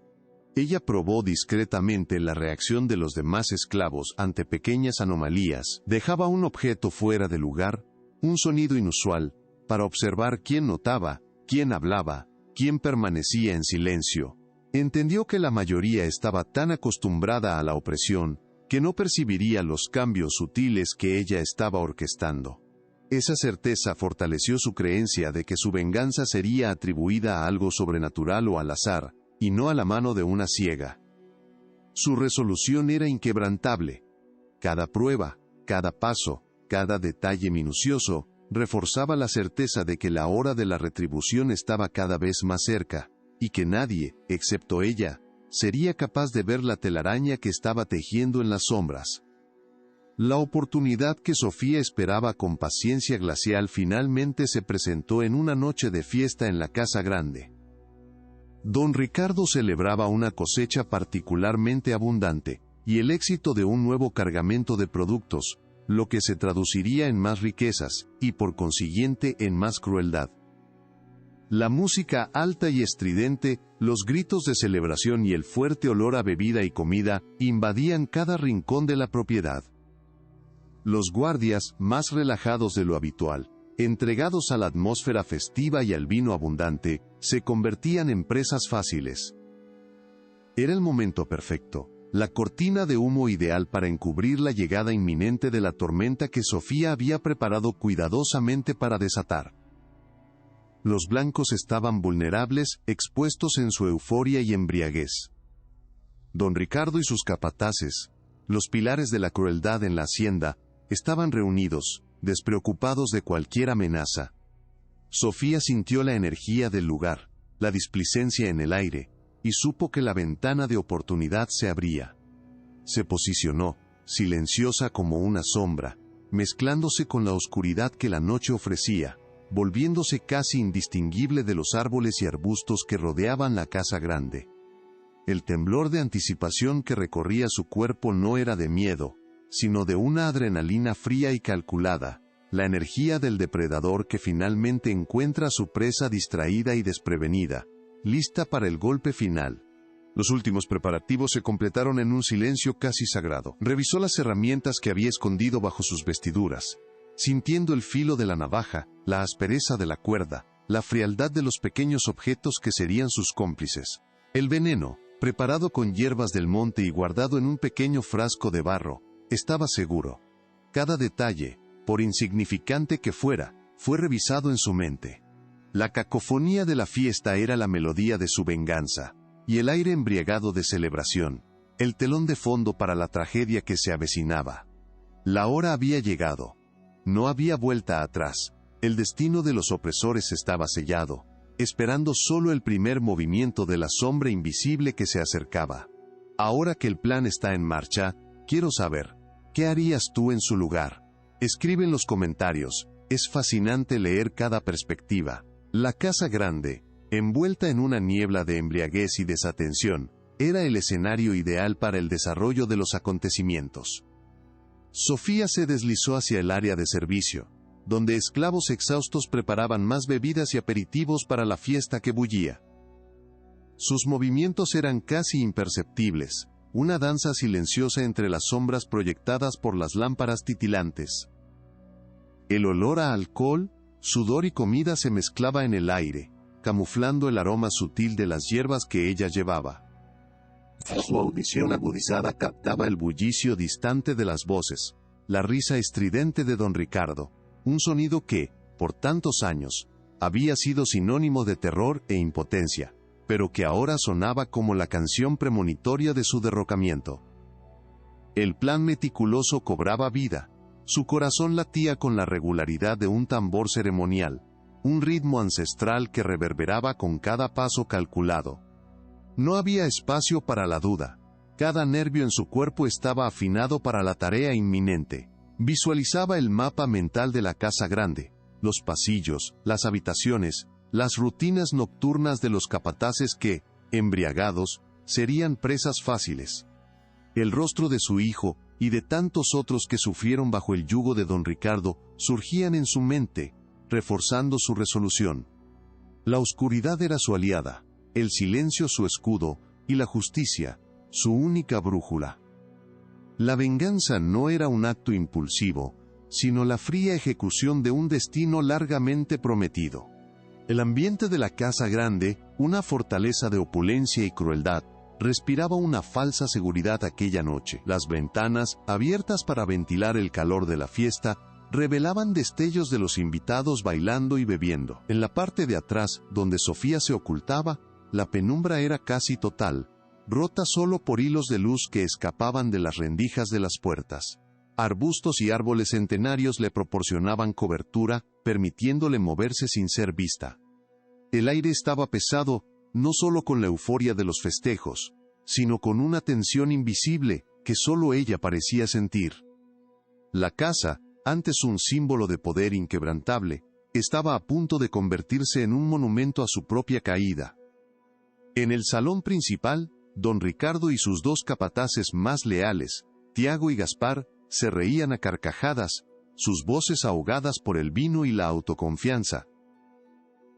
Ella probó discretamente la reacción de los demás esclavos ante pequeñas anomalías. Dejaba un objeto fuera de lugar, un sonido inusual, para observar quién notaba, quién hablaba, quién permanecía en silencio. Entendió que la mayoría estaba tan acostumbrada a la opresión, que no percibiría los cambios sutiles que ella estaba orquestando. Esa certeza fortaleció su creencia de que su venganza sería atribuida a algo sobrenatural o al azar, y no a la mano de una ciega. Su resolución era inquebrantable. Cada prueba, cada paso, cada detalle minucioso, reforzaba la certeza de que la hora de la retribución estaba cada vez más cerca, y que nadie, excepto ella, sería capaz de ver la telaraña que estaba tejiendo en las sombras. La oportunidad que Sofía esperaba con paciencia glacial finalmente se presentó en una noche de fiesta en la casa grande. Don Ricardo celebraba una cosecha particularmente abundante, y el éxito de un nuevo cargamento de productos, lo que se traduciría en más riquezas, y por consiguiente en más crueldad. La música alta y estridente, los gritos de celebración y el fuerte olor a bebida y comida, invadían cada rincón de la propiedad. Los guardias, más relajados de lo habitual, entregados a la atmósfera festiva y al vino abundante, se convertían en presas fáciles. Era el momento perfecto, la cortina de humo ideal para encubrir la llegada inminente de la tormenta que Sofía había preparado cuidadosamente para desatar. Los blancos estaban vulnerables, expuestos en su euforia y embriaguez. Don Ricardo y sus capataces, los pilares de la crueldad en la hacienda, estaban reunidos, despreocupados de cualquier amenaza. Sofía sintió la energía del lugar, la displicencia en el aire, y supo que la ventana de oportunidad se abría. Se posicionó, silenciosa como una sombra, mezclándose con la oscuridad que la noche ofrecía, volviéndose casi indistinguible de los árboles y arbustos que rodeaban la casa grande. El temblor de anticipación que recorría su cuerpo no era de miedo, sino de una adrenalina fría y calculada, la energía del depredador que finalmente encuentra a su presa distraída y desprevenida, lista para el golpe final. Los últimos preparativos se completaron en un silencio casi sagrado. Revisó las herramientas que había escondido bajo sus vestiduras, sintiendo el filo de la navaja, la aspereza de la cuerda, la frialdad de los pequeños objetos que serían sus cómplices. El veneno, Preparado con hierbas del monte y guardado en un pequeño frasco de barro, estaba seguro. Cada detalle, por insignificante que fuera, fue revisado en su mente. La cacofonía de la fiesta era la melodía de su venganza, y el aire embriagado de celebración, el telón de fondo para la tragedia que se avecinaba. La hora había llegado. No había vuelta atrás. El destino de los opresores estaba sellado, esperando solo el primer movimiento de la sombra invisible que se acercaba. Ahora que el plan está en marcha, quiero saber, ¿qué harías tú en su lugar? Escribe en los comentarios. Es fascinante leer cada perspectiva. La casa grande, envuelta en una niebla de embriaguez y desatención, era el escenario ideal para el desarrollo de los acontecimientos. Sofía se deslizó hacia el área de servicio, donde esclavos exhaustos preparaban más bebidas y aperitivos para la fiesta que bullía. Sus movimientos eran casi imperceptibles, una danza silenciosa entre las sombras proyectadas por las lámparas titilantes. El olor a alcohol, sudor y comida se mezclaba en el aire, camuflando el aroma sutil de las hierbas que ella llevaba. Su audición agudizada captaba el bullicio distante de las voces, la risa estridente de don Ricardo, un sonido que, por tantos años, había sido sinónimo de terror e impotencia, pero que ahora sonaba como la canción premonitoria de su derrocamiento. El plan meticuloso cobraba vida, su corazón latía con la regularidad de un tambor ceremonial, un ritmo ancestral que reverberaba con cada paso calculado. No había espacio para la duda. Cada nervio en su cuerpo estaba afinado para la tarea inminente. Visualizaba el mapa mental de la casa grande, los pasillos, las habitaciones, las rutinas nocturnas de los capataces que, embriagados, serían presas fáciles. El rostro de su hijo, y de tantos otros que sufrieron bajo el yugo de don Ricardo, surgían en su mente, reforzando su resolución. La oscuridad era su aliada, el silencio su escudo, y la justicia, su única brújula. La venganza no era un acto impulsivo, sino la fría ejecución de un destino largamente prometido. El ambiente de la casa grande, una fortaleza de opulencia y crueldad, respiraba una falsa seguridad aquella noche. Las ventanas, abiertas para ventilar el calor de la fiesta, revelaban destellos de los invitados bailando y bebiendo. En la parte de atrás, donde Sofía se ocultaba, la penumbra era casi total, rota solo por hilos de luz que escapaban de las rendijas de las puertas. Arbustos y árboles centenarios le proporcionaban cobertura, permitiéndole moverse sin ser vista. El aire estaba pesado, no solo con la euforia de los festejos, sino con una tensión invisible, que solo ella parecía sentir. La casa, antes un símbolo de poder inquebrantable, estaba a punto de convertirse en un monumento a su propia caída. En el salón principal, don Ricardo y sus dos capataces más leales, Tiago y Gaspar, se reían a carcajadas, sus voces ahogadas por el vino y la autoconfianza.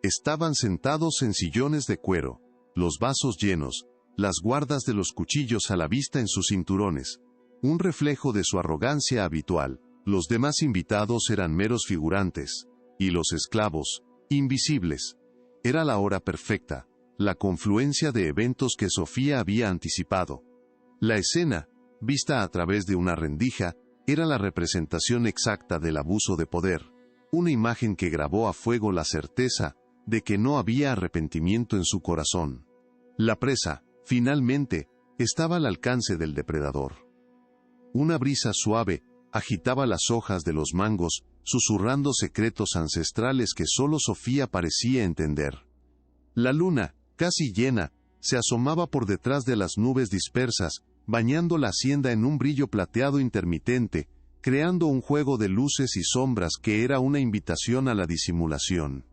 Estaban sentados en sillones de cuero, los vasos llenos, las guardas de los cuchillos a la vista en sus cinturones, un reflejo de su arrogancia habitual. Los demás invitados eran meros figurantes, y los esclavos, invisibles. Era la hora perfecta, la confluencia de eventos que Sofía había anticipado. La escena, vista a través de una rendija, era la representación exacta del abuso de poder, una imagen que grabó a fuego la certeza de que no había arrepentimiento en su corazón. La presa, finalmente, estaba al alcance del depredador. Una brisa suave agitaba las hojas de los mangos, susurrando secretos ancestrales que solo Sofía parecía entender. La luna, casi llena, se asomaba por detrás de las nubes dispersas, bañando la hacienda en un brillo plateado intermitente, creando un juego de luces y sombras que era una invitación a la disimulación.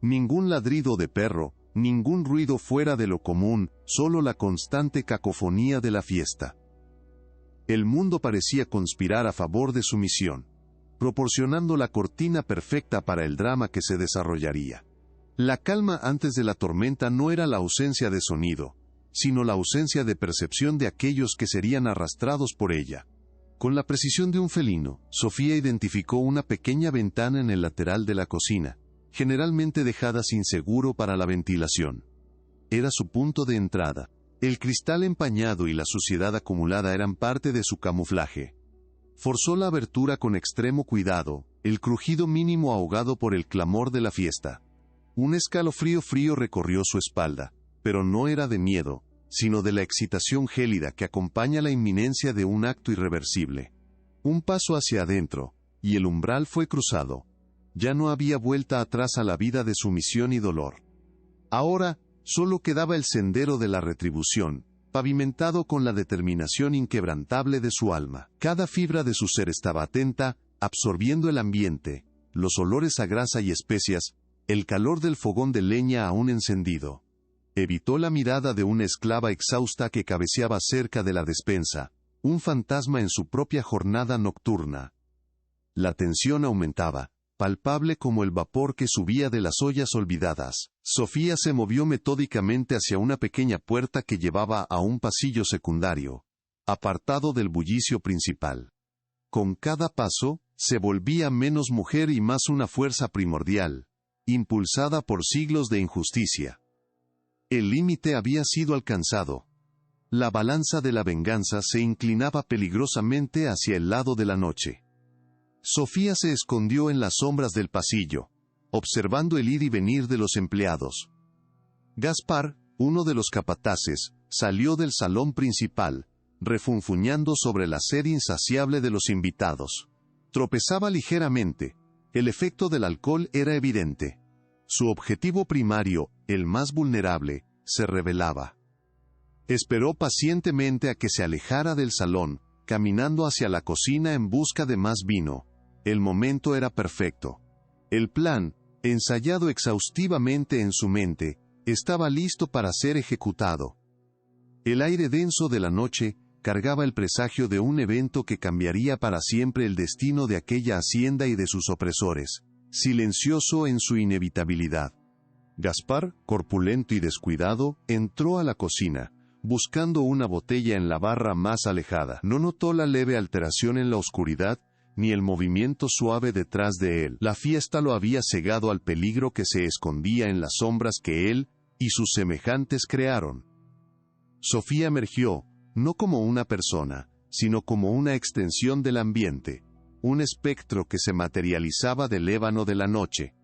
Ningún ladrido de perro, ningún ruido fuera de lo común, solo la constante cacofonía de la fiesta. El mundo parecía conspirar a favor de su misión, proporcionando la cortina perfecta para el drama que se desarrollaría. La calma antes de la tormenta no era la ausencia de sonido, sino la ausencia de percepción de aquellos que serían arrastrados por ella. Con la precisión de un felino, Sofía identificó una pequeña ventana en el lateral de la cocina, generalmente dejada sin seguro para la ventilación. Era su punto de entrada, El cristal empañado y la suciedad acumulada eran parte de su camuflaje. Forzó la abertura con extremo cuidado, el crujido mínimo ahogado por el clamor de la fiesta. Un escalofrío frío recorrió su espalda, pero no era de miedo, sino de la excitación gélida que acompaña la inminencia de un acto irreversible. Un paso hacia adentro, y el umbral fue cruzado. Ya no había vuelta atrás a la vida de sumisión y dolor. Ahora, solo quedaba el sendero de la retribución, pavimentado con la determinación inquebrantable de su alma. Cada fibra de su ser estaba atenta, absorbiendo el ambiente, los olores a grasa y especias, el calor del fogón de leña aún encendido. Evitó la mirada de una esclava exhausta que cabeceaba cerca de la despensa, un fantasma en su propia jornada nocturna. La tensión aumentaba, palpable como el vapor que subía de las ollas olvidadas. Sofía se movió metódicamente hacia una pequeña puerta que llevaba a un pasillo secundario, apartado del bullicio principal. Con cada paso, se volvía menos mujer y más una fuerza primordial, impulsada por siglos de injusticia. El límite había sido alcanzado. La balanza de la venganza se inclinaba peligrosamente hacia el lado de la noche. Sofía se escondió en las sombras del pasillo, observando el ir y venir de los empleados. Gaspar, uno de los capataces, salió del salón principal, refunfuñando sobre la sed insaciable de los invitados. Tropezaba ligeramente. El efecto del alcohol era evidente. Su objetivo primario, el más vulnerable, se revelaba. Esperó pacientemente a que se alejara del salón, caminando hacia la cocina en busca de más vino. El momento era perfecto. El plan, ensayado exhaustivamente en su mente, estaba listo para ser ejecutado. El aire denso de la noche cargaba el presagio de un evento que cambiaría para siempre el destino de aquella hacienda y de sus opresores, silencioso en su inevitabilidad. Gaspar, corpulento y descuidado, entró a la cocina, buscando una botella en la barra más alejada. No notó la leve alteración en la oscuridad, ni el movimiento suave detrás de él. La fiesta lo había cegado al peligro que se escondía en las sombras que él y sus semejantes crearon. Sofía emergió, no como una persona, sino como una extensión del ambiente, un espectro que se materializaba del ébano de la noche.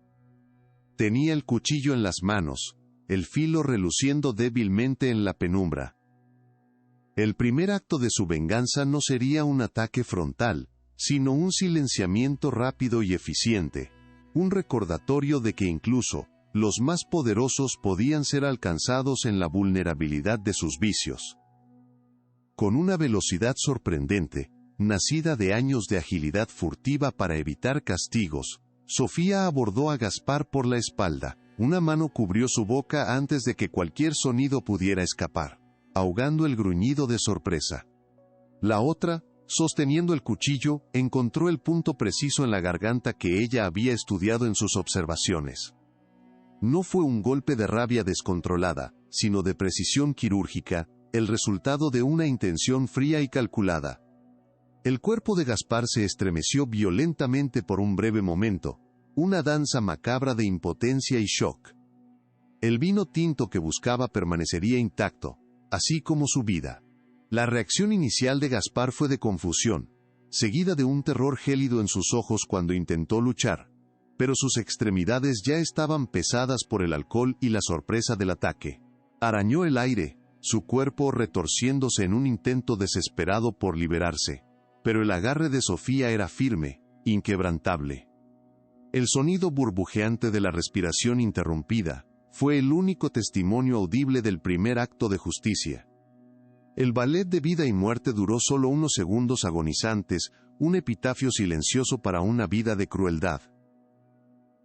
Tenía el cuchillo en las manos, el filo reluciendo débilmente en la penumbra. El primer acto de su venganza no sería un ataque frontal, sino un silenciamiento rápido y eficiente, un recordatorio de que incluso los más poderosos podían ser alcanzados en la vulnerabilidad de sus vicios. Con una velocidad sorprendente, nacida de años de agilidad furtiva para evitar castigos, Sofía abordó a Gaspar por la espalda. Una mano cubrió su boca antes de que cualquier sonido pudiera escapar, ahogando el gruñido de sorpresa. La otra, sosteniendo el cuchillo, encontró el punto preciso en la garganta que ella había estudiado en sus observaciones. No fue un golpe de rabia descontrolada, sino de precisión quirúrgica, el resultado de una intención fría y calculada. El cuerpo de Gaspar se estremeció violentamente por un breve momento, una danza macabra de impotencia y shock. El vino tinto que buscaba permanecería intacto, así como su vida. La reacción inicial de Gaspar fue de confusión, seguida de un terror gélido en sus ojos cuando intentó luchar, pero sus extremidades ya estaban pesadas por el alcohol y la sorpresa del ataque. Arañó el aire, su cuerpo retorciéndose en un intento desesperado por liberarse, pero el agarre de Sofía era firme, inquebrantable. El sonido burbujeante de la respiración interrumpida fue el único testimonio audible del primer acto de justicia. El ballet de vida y muerte duró solo unos segundos agonizantes, un epitafio silencioso para una vida de crueldad.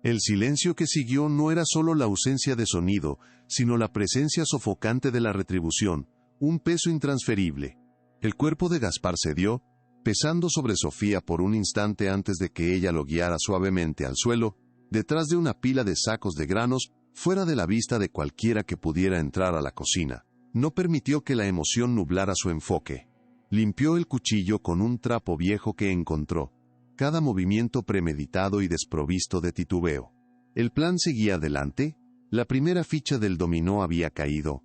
El silencio que siguió no era solo la ausencia de sonido, sino la presencia sofocante de la retribución, un peso intransferible. El cuerpo de Gaspar cedió, pesando sobre Sofía por un instante antes de que ella lo guiara suavemente al suelo, detrás de una pila de sacos de granos, fuera de la vista de cualquiera que pudiera entrar a la cocina. No permitió que la emoción nublara su enfoque. Limpió el cuchillo con un trapo viejo que encontró, cada movimiento premeditado y desprovisto de titubeo. El plan seguía adelante, la primera ficha del dominó había caído.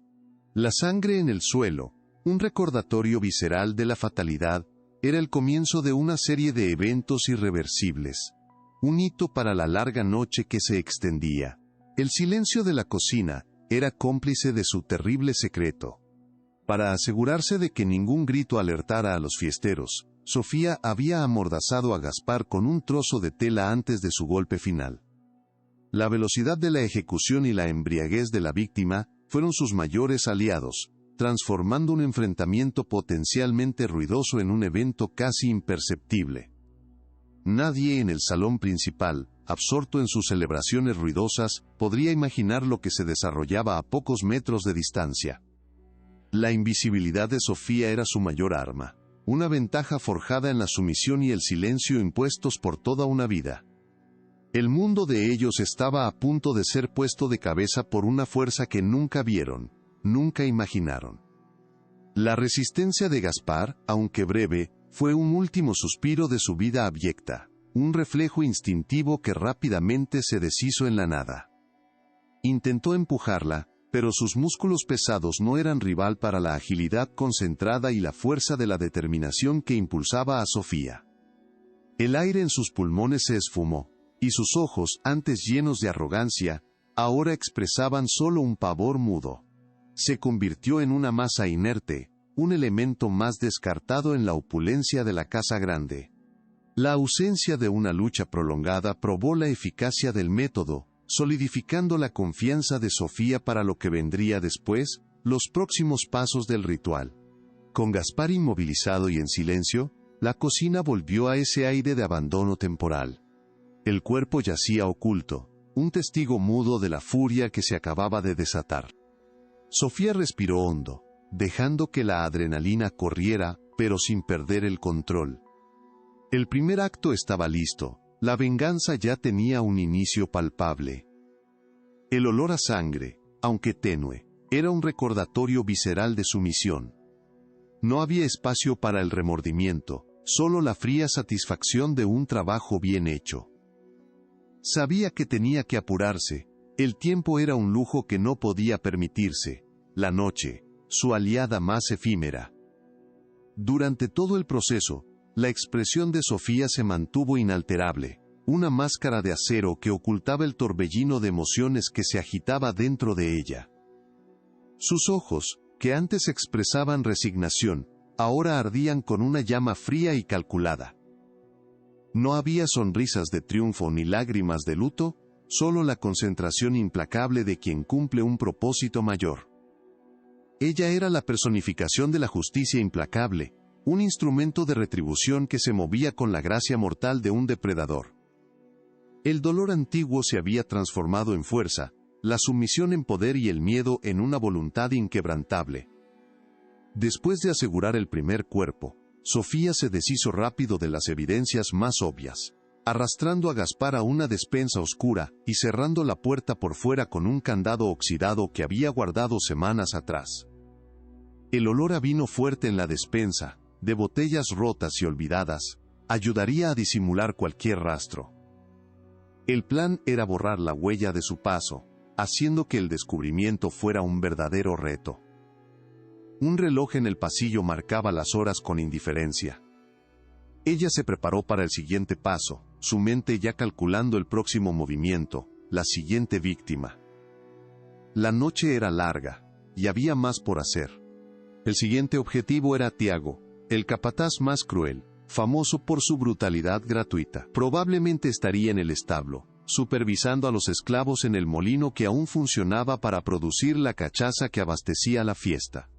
La sangre en el suelo, un recordatorio visceral de la fatalidad, era el comienzo de una serie de eventos irreversibles. Un hito para la larga noche que se extendía. El silencio de la cocina era cómplice de su terrible secreto. Para asegurarse de que ningún grito alertara a los fiesteros, Sofía había amordazado a Gaspar con un trozo de tela antes de su golpe final. La velocidad de la ejecución y la embriaguez de la víctima fueron sus mayores aliados, transformando un enfrentamiento potencialmente ruidoso en un evento casi imperceptible. Nadie en el salón principal, absorto en sus celebraciones ruidosas, podría imaginar lo que se desarrollaba a pocos metros de distancia. La invisibilidad de Sofía era su mayor arma, una ventaja forjada en la sumisión y el silencio impuestos por toda una vida. El mundo de ellos estaba a punto de ser puesto de cabeza por una fuerza que nunca vieron, nunca imaginaron. La resistencia de Gaspar, aunque breve, fue un último suspiro de su vida abyecta, un reflejo instintivo que rápidamente se deshizo en la nada. Intentó empujarla, pero sus músculos pesados no eran rival para la agilidad concentrada y la fuerza de la determinación que impulsaba a Sofía. El aire en sus pulmones se esfumó, y sus ojos, antes llenos de arrogancia, ahora expresaban solo un pavor mudo. Se convirtió en una masa inerte, un elemento más descartado en la opulencia de la casa grande. La ausencia de una lucha prolongada probó la eficacia del método, solidificando la confianza de Sofía para lo que vendría después, los próximos pasos del ritual. Con Gaspar inmovilizado y en silencio, la cocina volvió a ese aire de abandono temporal. El cuerpo yacía oculto, un testigo mudo de la furia que se acababa de desatar. Sofía respiró hondo, dejando que la adrenalina corriera, pero sin perder el control. El primer acto estaba listo, la venganza ya tenía un inicio palpable. El olor a sangre, aunque tenue, era un recordatorio visceral de su misión. No había espacio para el remordimiento, solo la fría satisfacción de un trabajo bien hecho. Sabía que tenía que apurarse, el tiempo era un lujo que no podía permitirse, la noche, su aliada más efímera. Durante todo el proceso, la expresión de Sofía se mantuvo inalterable, una máscara de acero que ocultaba el torbellino de emociones que se agitaba dentro de ella. Sus ojos, que antes expresaban resignación, ahora ardían con una llama fría y calculada. No había sonrisas de triunfo ni lágrimas de luto, solo la concentración implacable de quien cumple un propósito mayor. Ella era la personificación de la justicia implacable, un instrumento de retribución que se movía con la gracia mortal de un depredador. El dolor antiguo se había transformado en fuerza, la sumisión en poder y el miedo en una voluntad inquebrantable. Después de asegurar el primer cuerpo, Sofía se deshizo rápido de las evidencias más obvias, arrastrando a Gaspar a una despensa oscura y cerrando la puerta por fuera con un candado oxidado que había guardado semanas atrás. El olor a vino fuerte en la despensa, de botellas rotas y olvidadas, ayudaría a disimular cualquier rastro. El plan era borrar la huella de su paso, haciendo que el descubrimiento fuera un verdadero reto. Un reloj en el pasillo marcaba las horas con indiferencia. Ella se preparó para el siguiente paso, su mente ya calculando el próximo movimiento, la siguiente víctima. La noche era larga, y había más por hacer. El siguiente objetivo era Tiago, el capataz más cruel, famoso por su brutalidad gratuita. Probablemente estaría en el establo, supervisando a los esclavos en el molino que aún funcionaba para producir la cachaza que abastecía la fiesta.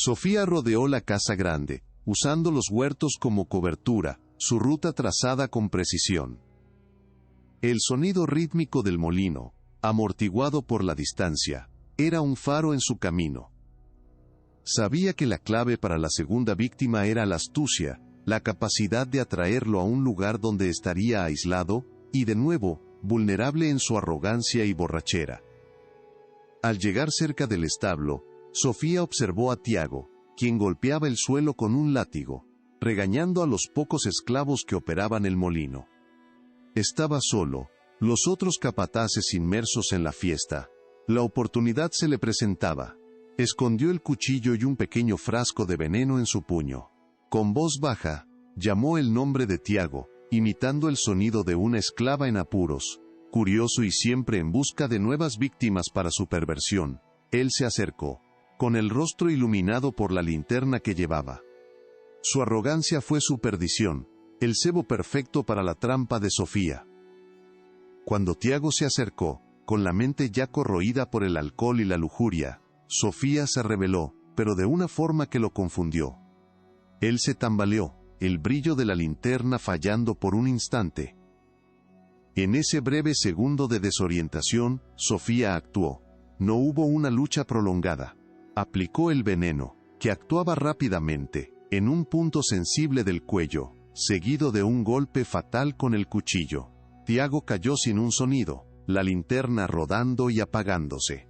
Sofía rodeó la casa grande, usando los huertos como cobertura, su ruta trazada con precisión. El sonido rítmico del molino, amortiguado por la distancia, era un faro en su camino. Sabía que la clave para la segunda víctima era la astucia, la capacidad de atraerlo a un lugar donde estaría aislado, y de nuevo, vulnerable en su arrogancia y borrachera. Al llegar cerca del establo, Sofía observó a Tiago, quien golpeaba el suelo con un látigo, regañando a los pocos esclavos que operaban el molino. Estaba solo, los otros capataces inmersos en la fiesta. La oportunidad se le presentaba. Escondió el cuchillo y un pequeño frasco de veneno en su puño. Con voz baja, llamó el nombre de Tiago, imitando el sonido de una esclava en apuros. Curioso y siempre en busca de nuevas víctimas para su perversión, él se acercó, con el rostro iluminado por la linterna que llevaba. Su arrogancia fue su perdición, el cebo perfecto para la trampa de Sofía. Cuando Tiago se acercó, con la mente ya corroída por el alcohol y la lujuria, Sofía se rebeló, pero de una forma que lo confundió. Él se tambaleó, el brillo de la linterna fallando por un instante. En ese breve segundo de desorientación, Sofía actuó. No hubo una lucha prolongada. Aplicó el veneno, que actuaba rápidamente, en un punto sensible del cuello, seguido de un golpe fatal con el cuchillo. Tiago cayó sin un sonido, la linterna rodando y apagándose.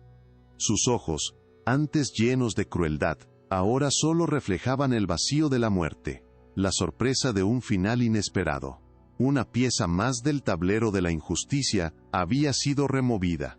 Sus ojos, antes llenos de crueldad, ahora solo reflejaban el vacío de la muerte, la sorpresa de un final inesperado. Una pieza más del tablero de la injusticia había sido removida.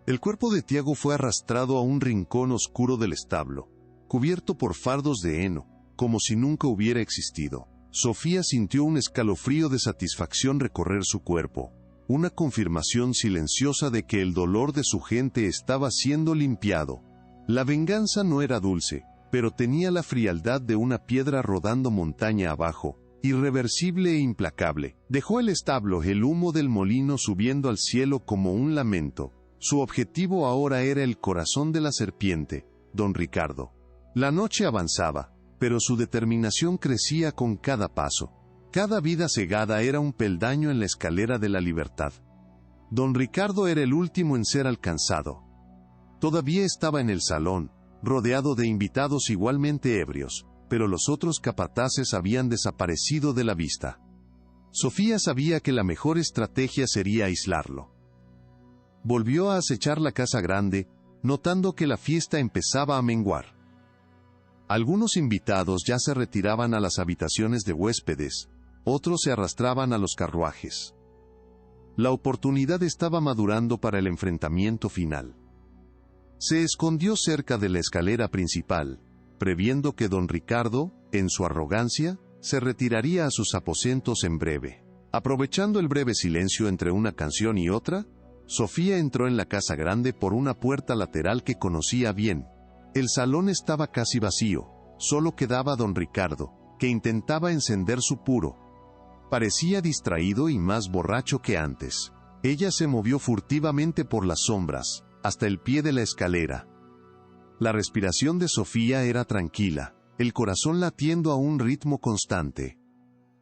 El cuerpo de Tiago fue arrastrado a un rincón oscuro del establo, cubierto por fardos de heno, como si nunca hubiera existido. Sofía sintió un escalofrío de satisfacción recorrer su cuerpo, una confirmación silenciosa de que el dolor de su gente estaba siendo limpiado. La venganza no era dulce, pero tenía la frialdad de una piedra rodando montaña abajo, irreversible e implacable. Dejó el establo, el humo del molino subiendo al cielo como un lamento. Su objetivo ahora era el corazón de la serpiente, don Ricardo. La noche avanzaba, pero su determinación crecía con cada paso. Cada vida cegada era un peldaño en la escalera de la libertad. Don Ricardo era el último en ser alcanzado. Todavía estaba en el salón, rodeado de invitados igualmente ebrios, pero los otros capataces habían desaparecido de la vista. Sofía sabía que la mejor estrategia sería aislarlo. Volvió a acechar la casa grande, notando que la fiesta empezaba a menguar. Algunos invitados ya se retiraban a las habitaciones de huéspedes, otros se arrastraban a los carruajes. La oportunidad estaba madurando para el enfrentamiento final. Se escondió cerca de la escalera principal, previendo que don Ricardo, en su arrogancia, se retiraría a sus aposentos en breve. Aprovechando el breve silencio entre una canción y otra, Sofía entró en la casa grande por una puerta lateral que conocía bien. El salón estaba casi vacío, solo quedaba don Ricardo, que intentaba encender su puro. Parecía distraído y más borracho que antes. Ella se movió furtivamente por las sombras, hasta el pie de la escalera. La respiración de Sofía era tranquila, el corazón latiendo a un ritmo constante.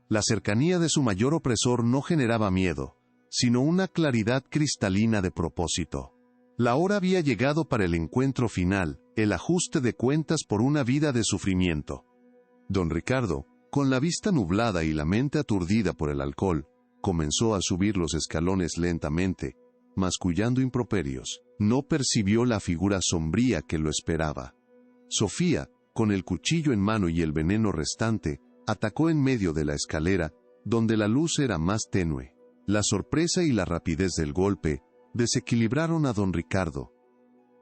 La cercanía de su mayor opresor no generaba miedo, sino una claridad cristalina de propósito. La hora había llegado para el encuentro final, el ajuste de cuentas por una vida de sufrimiento. Don Ricardo, con la vista nublada y la mente aturdida por el alcohol, comenzó a subir los escalones lentamente, mascullando improperios. No percibió la figura sombría que lo esperaba. Sofía, con el cuchillo en mano y el veneno restante, atacó en medio de la escalera, donde la luz era más tenue. La sorpresa y la rapidez del golpe desequilibraron a don Ricardo.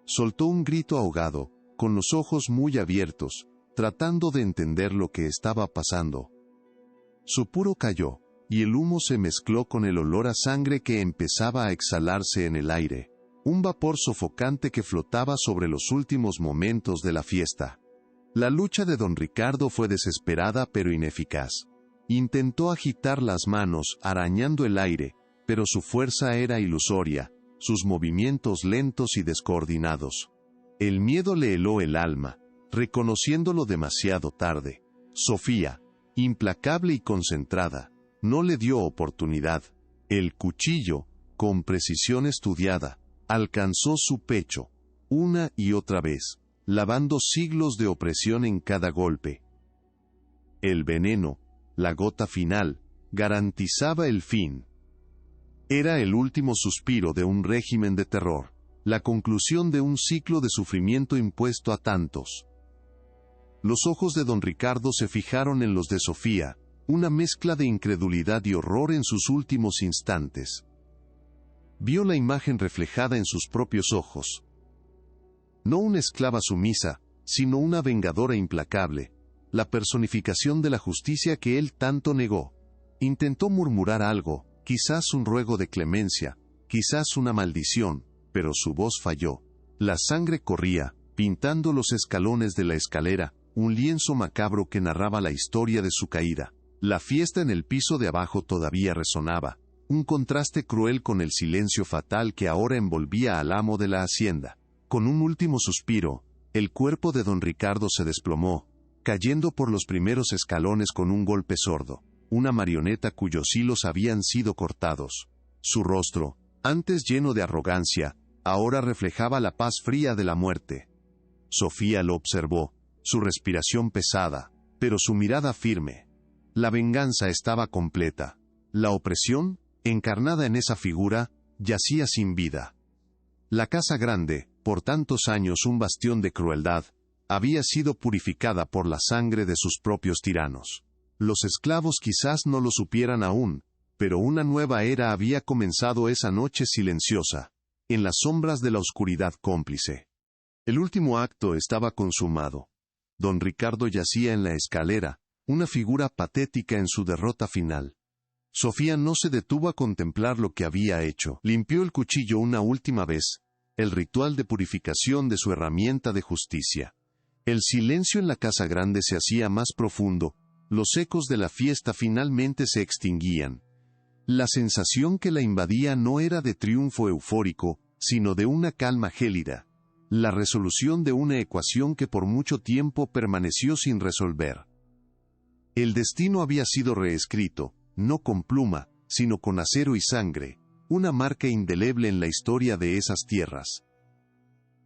Soltó un grito ahogado, con los ojos muy abiertos, tratando de entender lo que estaba pasando. Su puro cayó, y el humo se mezcló con el olor a sangre que empezaba a exhalarse en el aire. Un vapor sofocante que flotaba sobre los últimos momentos de la fiesta. La lucha de don Ricardo fue desesperada pero ineficaz. Intentó agitar las manos, arañando el aire, pero su fuerza era ilusoria, sus movimientos lentos y descoordinados. El miedo le heló el alma, reconociéndolo demasiado tarde. Sofía, implacable y concentrada, no le dio oportunidad. El cuchillo, con precisión estudiada, alcanzó su pecho, una y otra vez, lavando siglos de opresión en cada golpe. El veneno, la gota final, garantizaba el fin. Era el último suspiro de un régimen de terror, la conclusión de un ciclo de sufrimiento impuesto a tantos. Los ojos de don Ricardo se fijaron en los de Sofía, una mezcla de incredulidad y horror en sus últimos instantes. Vio la imagen reflejada en sus propios ojos. No una esclava sumisa, sino una vengadora implacable, la personificación de la justicia que él tanto negó. Intentó murmurar algo, quizás un ruego de clemencia, quizás una maldición, pero su voz falló. La sangre corría, pintando los escalones de la escalera, un lienzo macabro que narraba la historia de su caída. La fiesta en el piso de abajo todavía resonaba, un contraste cruel con el silencio fatal que ahora envolvía al amo de la hacienda. Con un último suspiro, el cuerpo de don Ricardo se desplomó, cayendo por los primeros escalones con un golpe sordo, una marioneta cuyos hilos habían sido cortados. Su rostro, antes lleno de arrogancia, ahora reflejaba la paz fría de la muerte. Sofía lo observó, su respiración pesada, pero su mirada firme. La venganza estaba completa. La opresión, encarnada en esa figura, yacía sin vida. La casa grande, por tantos años un bastión de crueldad, había sido purificada por la sangre de sus propios tiranos. Los esclavos quizás no lo supieran aún, pero una nueva era había comenzado esa noche silenciosa, en las sombras de la oscuridad cómplice. El último acto estaba consumado. Don Ricardo yacía en la escalera, una figura patética en su derrota final. Sofía no se detuvo a contemplar lo que había hecho. Limpió el cuchillo una última vez, el ritual de purificación de su herramienta de justicia. El silencio en la casa grande se hacía más profundo, los ecos de la fiesta finalmente se extinguían. La sensación que la invadía no era de triunfo eufórico, sino de una calma gélida, la resolución de una ecuación que por mucho tiempo permaneció sin resolver. El destino había sido reescrito, no con pluma, sino con acero y sangre, una marca indeleble en la historia de esas tierras.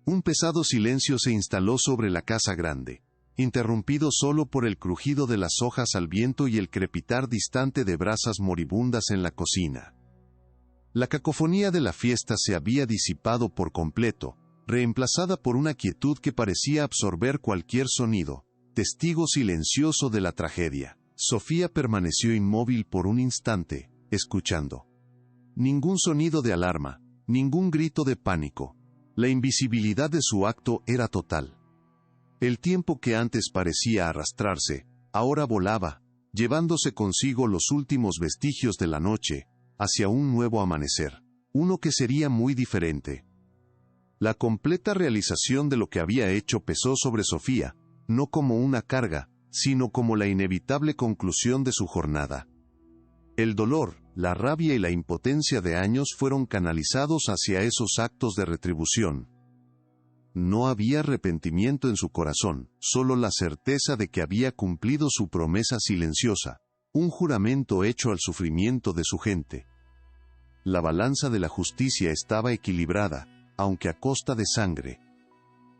Un pesado silencio se instaló sobre la casa grande, interrumpido solo por el crujido de las hojas al viento y el crepitar distante de brasas moribundas en la cocina. La cacofonía de la fiesta se había disipado por completo, reemplazada por una quietud que parecía absorber cualquier sonido, testigo silencioso de la tragedia. Sofía permaneció inmóvil por un instante, escuchando. Ningún sonido de alarma, ningún grito de pánico. La invisibilidad de su acto era total. El tiempo que antes parecía arrastrarse, ahora volaba, llevándose consigo los últimos vestigios de la noche, hacia un nuevo amanecer, uno que sería muy diferente. La completa realización de lo que había hecho pesó sobre Sofía, no como una carga, sino como la inevitable conclusión de su jornada. El dolor, la rabia y la impotencia de años fueron canalizados hacia esos actos de retribución. No había arrepentimiento en su corazón, solo la certeza de que había cumplido su promesa silenciosa, un juramento hecho al sufrimiento de su gente. La balanza de la justicia estaba equilibrada, aunque a costa de sangre.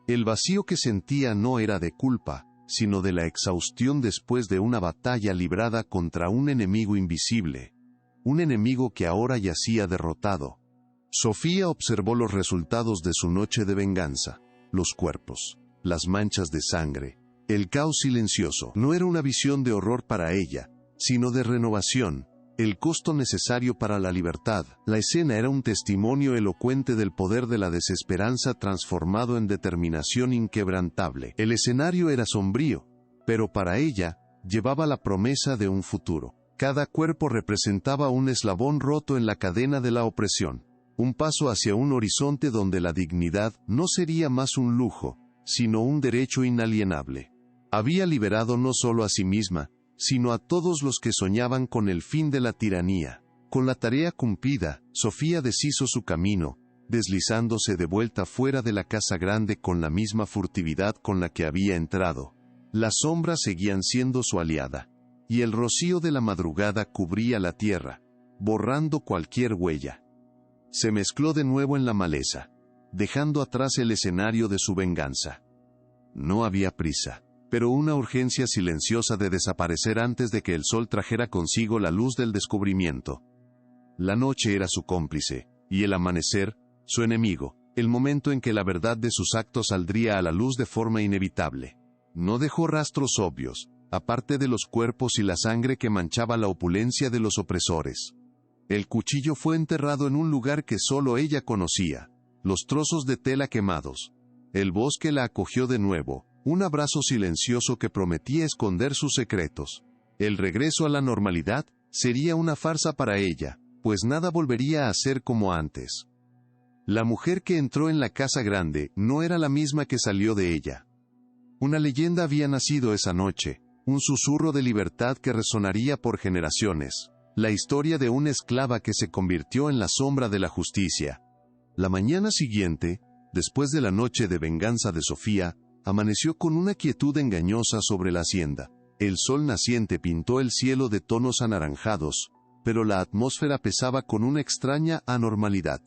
El vacío que sentía no era de culpa, sino de la exhaustión después de una batalla librada contra un enemigo invisible, un enemigo que ahora yacía derrotado. Sofía observó los resultados de su noche de venganza, los cuerpos, las manchas de sangre, el caos silencioso. No era una visión de horror para ella, sino de renovación, el costo necesario para la libertad. La escena era un testimonio elocuente del poder de la desesperanza transformado en determinación inquebrantable. El escenario era sombrío, pero para ella, llevaba la promesa de un futuro. Cada cuerpo representaba un eslabón roto en la cadena de la opresión, un paso hacia un horizonte donde la dignidad no sería más un lujo, sino un derecho inalienable. Había liberado no solo a sí misma, sino a todos los que soñaban con el fin de la tiranía. Con la tarea cumplida, Sofía deshizo su camino, deslizándose de vuelta fuera de la casa grande con la misma furtividad con la que había entrado. Las sombras seguían siendo su aliada, y el rocío de la madrugada cubría la tierra, borrando cualquier huella. Se mezcló de nuevo en la maleza, dejando atrás el escenario de su venganza. No había prisa, pero una urgencia silenciosa de desaparecer antes de que el sol trajera consigo la luz del descubrimiento. La noche era su cómplice, y el amanecer, su enemigo, el momento en que la verdad de sus actos saldría a la luz de forma inevitable. No dejó rastros obvios, aparte de los cuerpos y la sangre que manchaba la opulencia de los opresores. El cuchillo fue enterrado en un lugar que solo ella conocía, los trozos de tela quemados, El bosque la acogió de nuevo, un abrazo silencioso que prometía esconder sus secretos. El regreso a la normalidad sería una farsa para ella, pues nada volvería a ser como antes. La mujer que entró en la casa grande no era la misma que salió de ella. Una leyenda había nacido esa noche, un susurro de libertad que resonaría por generaciones, la historia de una esclava que se convirtió en la sombra de la justicia. La mañana siguiente, después de la noche de venganza de Sofía, amaneció con una quietud engañosa sobre la hacienda. El sol naciente pintó el cielo de tonos anaranjados, pero la atmósfera pesaba con una extraña anormalidad.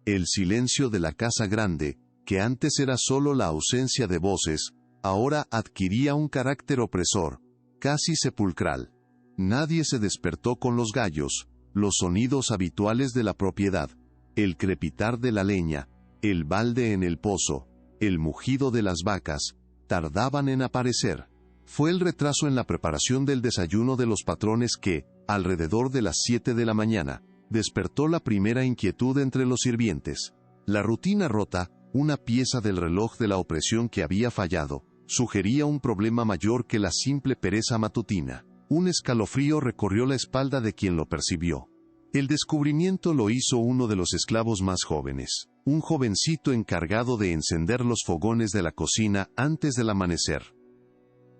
El silencio de la casa grande, que antes era solo la ausencia de voces, ahora adquiría un carácter opresor, casi sepulcral. Nadie se despertó con los gallos, los sonidos habituales de la propiedad, el crepitar de la leña, el balde en el pozo, el mugido de las vacas, tardaban en aparecer. Fue el retraso en la preparación del desayuno de los patrones que, alrededor de las 7 de la mañana, despertó la primera inquietud entre los sirvientes. La rutina rota, una pieza del reloj de la opresión que había fallado, sugería un problema mayor que la simple pereza matutina. Un escalofrío recorrió la espalda de quien lo percibió. El descubrimiento lo hizo uno de los esclavos más jóvenes, un jovencito encargado de encender los fogones de la cocina antes del amanecer,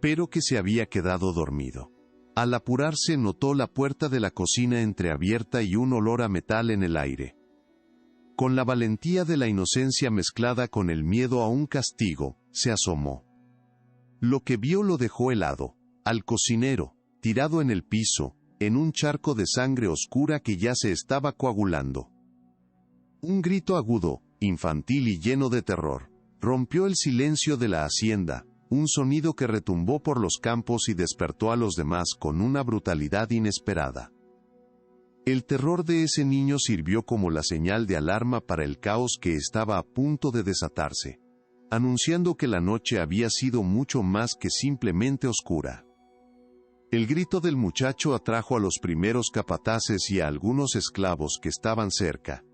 pero que se había quedado dormido. Al apurarse notó la puerta de la cocina entreabierta y un olor a metal en el aire. Con la valentía de la inocencia mezclada con el miedo a un castigo, se asomó. Lo que vio lo dejó helado, al cocinero, tirado en el piso, en un charco de sangre oscura que ya se estaba coagulando. Un grito agudo, infantil y lleno de terror, rompió el silencio de la hacienda, un sonido que retumbó por los campos y despertó a los demás con una brutalidad inesperada. El terror de ese niño sirvió como la señal de alarma para el caos que estaba a punto de desatarse, anunciando que la noche había sido mucho más que simplemente oscura. El grito del muchacho atrajo a los primeros capataces y a algunos esclavos que estaban cerca,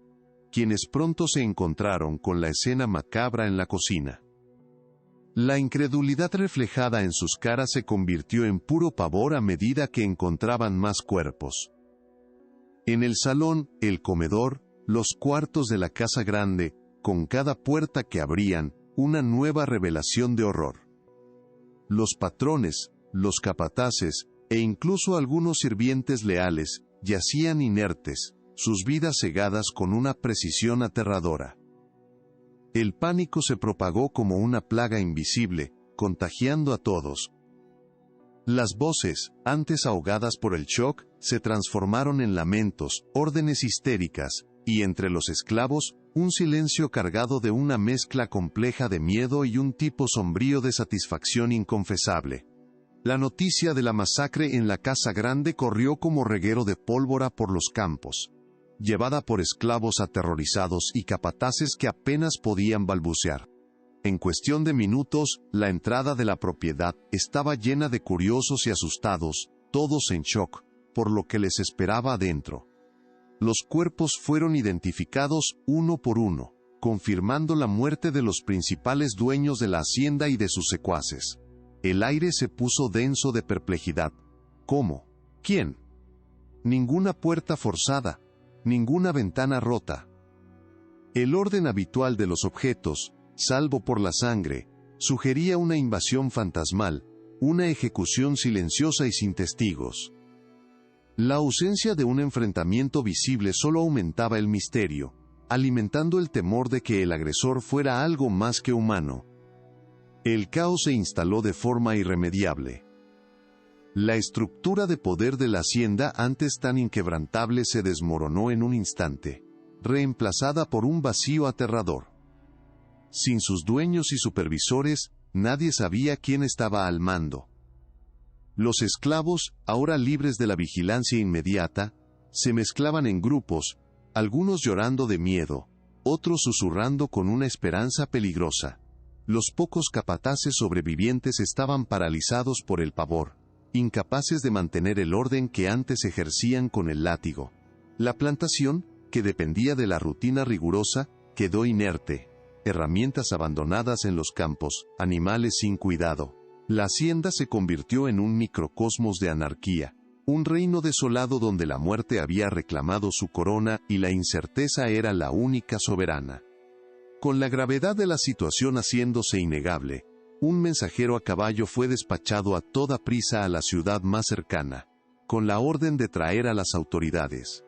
quienes pronto se encontraron con la escena macabra en la cocina. La incredulidad reflejada en sus caras se convirtió en puro pavor a medida que encontraban más cuerpos. En el salón, el comedor, los cuartos de la casa grande, con cada puerta que abrían, una nueva revelación de horror. Los patrones, los capataces, e incluso algunos sirvientes leales, yacían inertes, sus vidas cegadas con una precisión aterradora. El pánico se propagó como una plaga invisible, contagiando a todos. Las voces, antes ahogadas por el shock, se transformaron en lamentos, órdenes histéricas, y entre los esclavos, un silencio cargado de una mezcla compleja de miedo y un tipo sombrío de satisfacción inconfesable. La noticia de la masacre en la casa grande corrió como reguero de pólvora por los campos, llevada por esclavos aterrorizados y capataces que apenas podían balbucear. En cuestión de minutos, la entrada de la propiedad estaba llena de curiosos y asustados, todos en shock, por lo que les esperaba adentro. Los cuerpos fueron identificados uno por uno, confirmando la muerte de los principales dueños de la hacienda y de sus secuaces. El aire se puso denso de perplejidad. ¿Cómo? ¿Quién? Ninguna puerta forzada, ninguna ventana rota. El orden habitual de los objetos, salvo por la sangre, sugería una invasión fantasmal, una ejecución silenciosa y sin testigos. La ausencia de un enfrentamiento visible solo aumentaba el misterio, alimentando el temor de que el agresor fuera algo más que humano. El caos se instaló de forma irremediable. La estructura de poder de la hacienda antes tan inquebrantable se desmoronó en un instante, reemplazada por un vacío aterrador. Sin sus dueños y supervisores, nadie sabía quién estaba al mando. Los esclavos, ahora libres de la vigilancia inmediata, se mezclaban en grupos, algunos llorando de miedo, otros susurrando con una esperanza peligrosa. Los pocos capataces sobrevivientes estaban paralizados por el pavor, incapaces de mantener el orden que antes ejercían con el látigo. La plantación, que dependía de la rutina rigurosa, quedó inerte. herramientas abandonadas en los campos, animales sin cuidado. La hacienda se convirtió en un microcosmos de anarquía, un reino desolado donde la muerte había reclamado su corona y la incerteza era la única soberana. Con la gravedad de la situación haciéndose innegable, un mensajero a caballo fue despachado a toda prisa a la ciudad más cercana, con la orden de traer a las autoridades.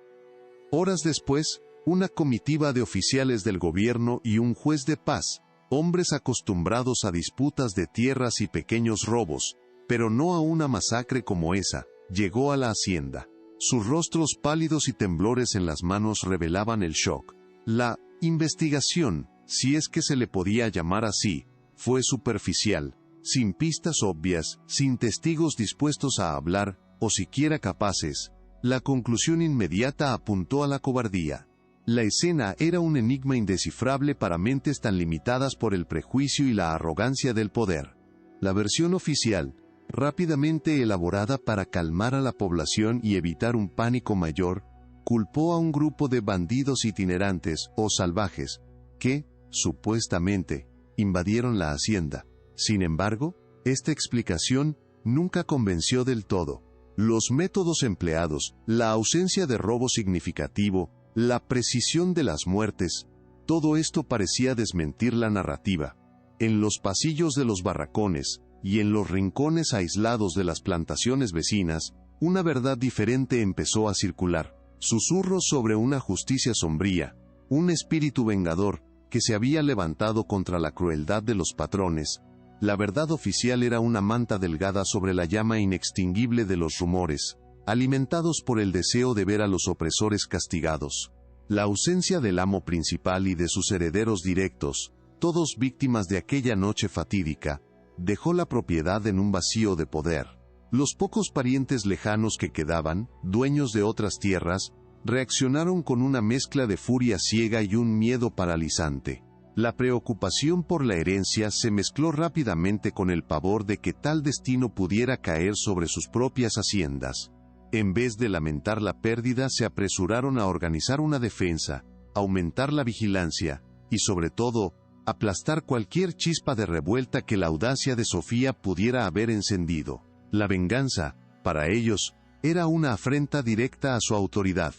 Horas después, una comitiva de oficiales del gobierno y un juez de paz, hombres acostumbrados a disputas de tierras y pequeños robos, pero no a una masacre como esa, llegó a la hacienda. Sus rostros pálidos y temblores en las manos revelaban el shock. La investigación, si es que se le podía llamar así, fue superficial, sin pistas obvias, sin testigos dispuestos a hablar, o siquiera capaces. La conclusión inmediata apuntó a la cobardía. La escena era un enigma indescifrable para mentes tan limitadas por el prejuicio y la arrogancia del poder. La versión oficial, rápidamente elaborada para calmar a la población y evitar un pánico mayor, culpó a un grupo de bandidos itinerantes o salvajes, que, supuestamente, invadieron la hacienda. Sin embargo, esta explicación nunca convenció del todo. Los métodos empleados, la ausencia de robo significativo, la precisión de las muertes, todo esto parecía desmentir la narrativa. En los pasillos de los barracones, y en los rincones aislados de las plantaciones vecinas, una verdad diferente empezó a circular. Susurros sobre una justicia sombría, un espíritu vengador, que se había levantado contra la crueldad de los patrones. La verdad oficial era una manta delgada sobre la llama inextinguible de los rumores, alimentados por el deseo de ver a los opresores castigados. La ausencia del amo principal y de sus herederos directos, todos víctimas de aquella noche fatídica, dejó la propiedad en un vacío de poder. Los pocos parientes lejanos que quedaban, dueños de otras tierras, reaccionaron con una mezcla de furia ciega y un miedo paralizante. La preocupación por la herencia se mezcló rápidamente con el pavor de que tal destino pudiera caer sobre sus propias haciendas. En vez de lamentar la pérdida, se apresuraron a organizar una defensa, aumentar la vigilancia, y sobre todo, aplastar cualquier chispa de revuelta que la audacia de Sofía pudiera haber encendido. La venganza, para ellos, era una afrenta directa a su autoridad.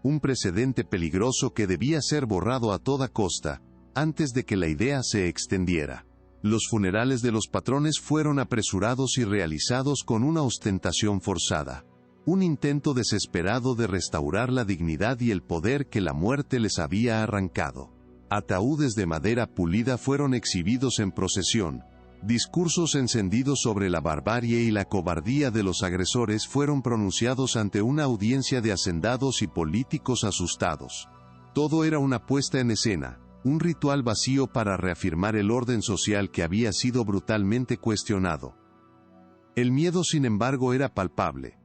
Un precedente peligroso que debía ser borrado a toda costa, antes de que la idea se extendiera. Los funerales de los patrones fueron apresurados y realizados con una ostentación forzada. Un intento desesperado de restaurar la dignidad y el poder que la muerte les había arrancado. Ataúdes de madera pulida fueron exhibidos en procesión. Discursos encendidos sobre la barbarie y la cobardía de los agresores fueron pronunciados ante una audiencia de hacendados y políticos asustados. Todo era una puesta en escena, un ritual vacío para reafirmar el orden social que había sido brutalmente cuestionado. El miedo, sin embargo, era palpable.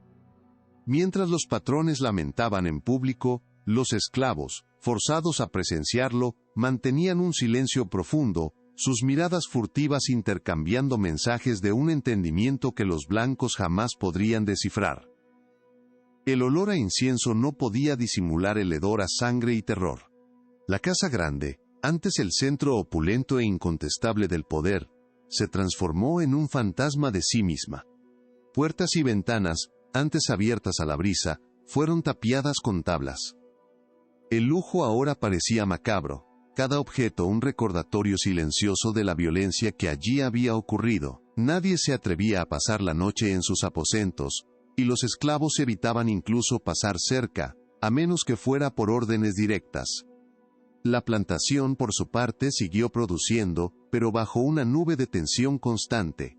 Mientras los patrones lamentaban en público, los esclavos, forzados a presenciarlo, mantenían un silencio profundo, sus miradas furtivas intercambiando mensajes de un entendimiento que los blancos jamás podrían descifrar. El olor a incienso no podía disimular el hedor a sangre y terror. La casa grande, antes el centro opulento e incontestable del poder, se transformó en un fantasma de sí misma. Puertas y ventanas, antes abiertas a la brisa, fueron tapiadas con tablas. El lujo ahora parecía macabro, cada objeto un recordatorio silencioso de la violencia que allí había ocurrido. Nadie se atrevía a pasar la noche en sus aposentos, y los esclavos evitaban incluso pasar cerca, a menos que fuera por órdenes directas. La plantación, por su parte, siguió produciendo, pero bajo una nube de tensión constante.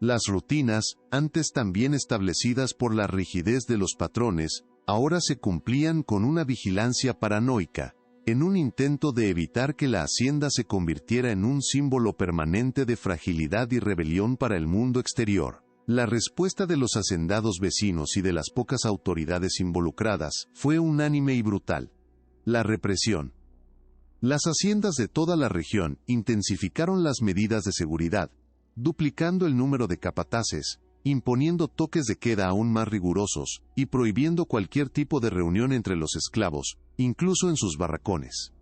Las rutinas, antes también establecidas por la rigidez de los patrones, ahora se cumplían con una vigilancia paranoica, en un intento de evitar que la hacienda se convirtiera en un símbolo permanente de fragilidad y rebelión para el mundo exterior. La respuesta de los hacendados vecinos y de las pocas autoridades involucradas fue unánime y brutal. La represión. Las haciendas de toda la región intensificaron las medidas de seguridad, duplicando el número de capataces, imponiendo toques de queda aún más rigurosos, y prohibiendo cualquier tipo de reunión entre los esclavos, incluso en sus barracones.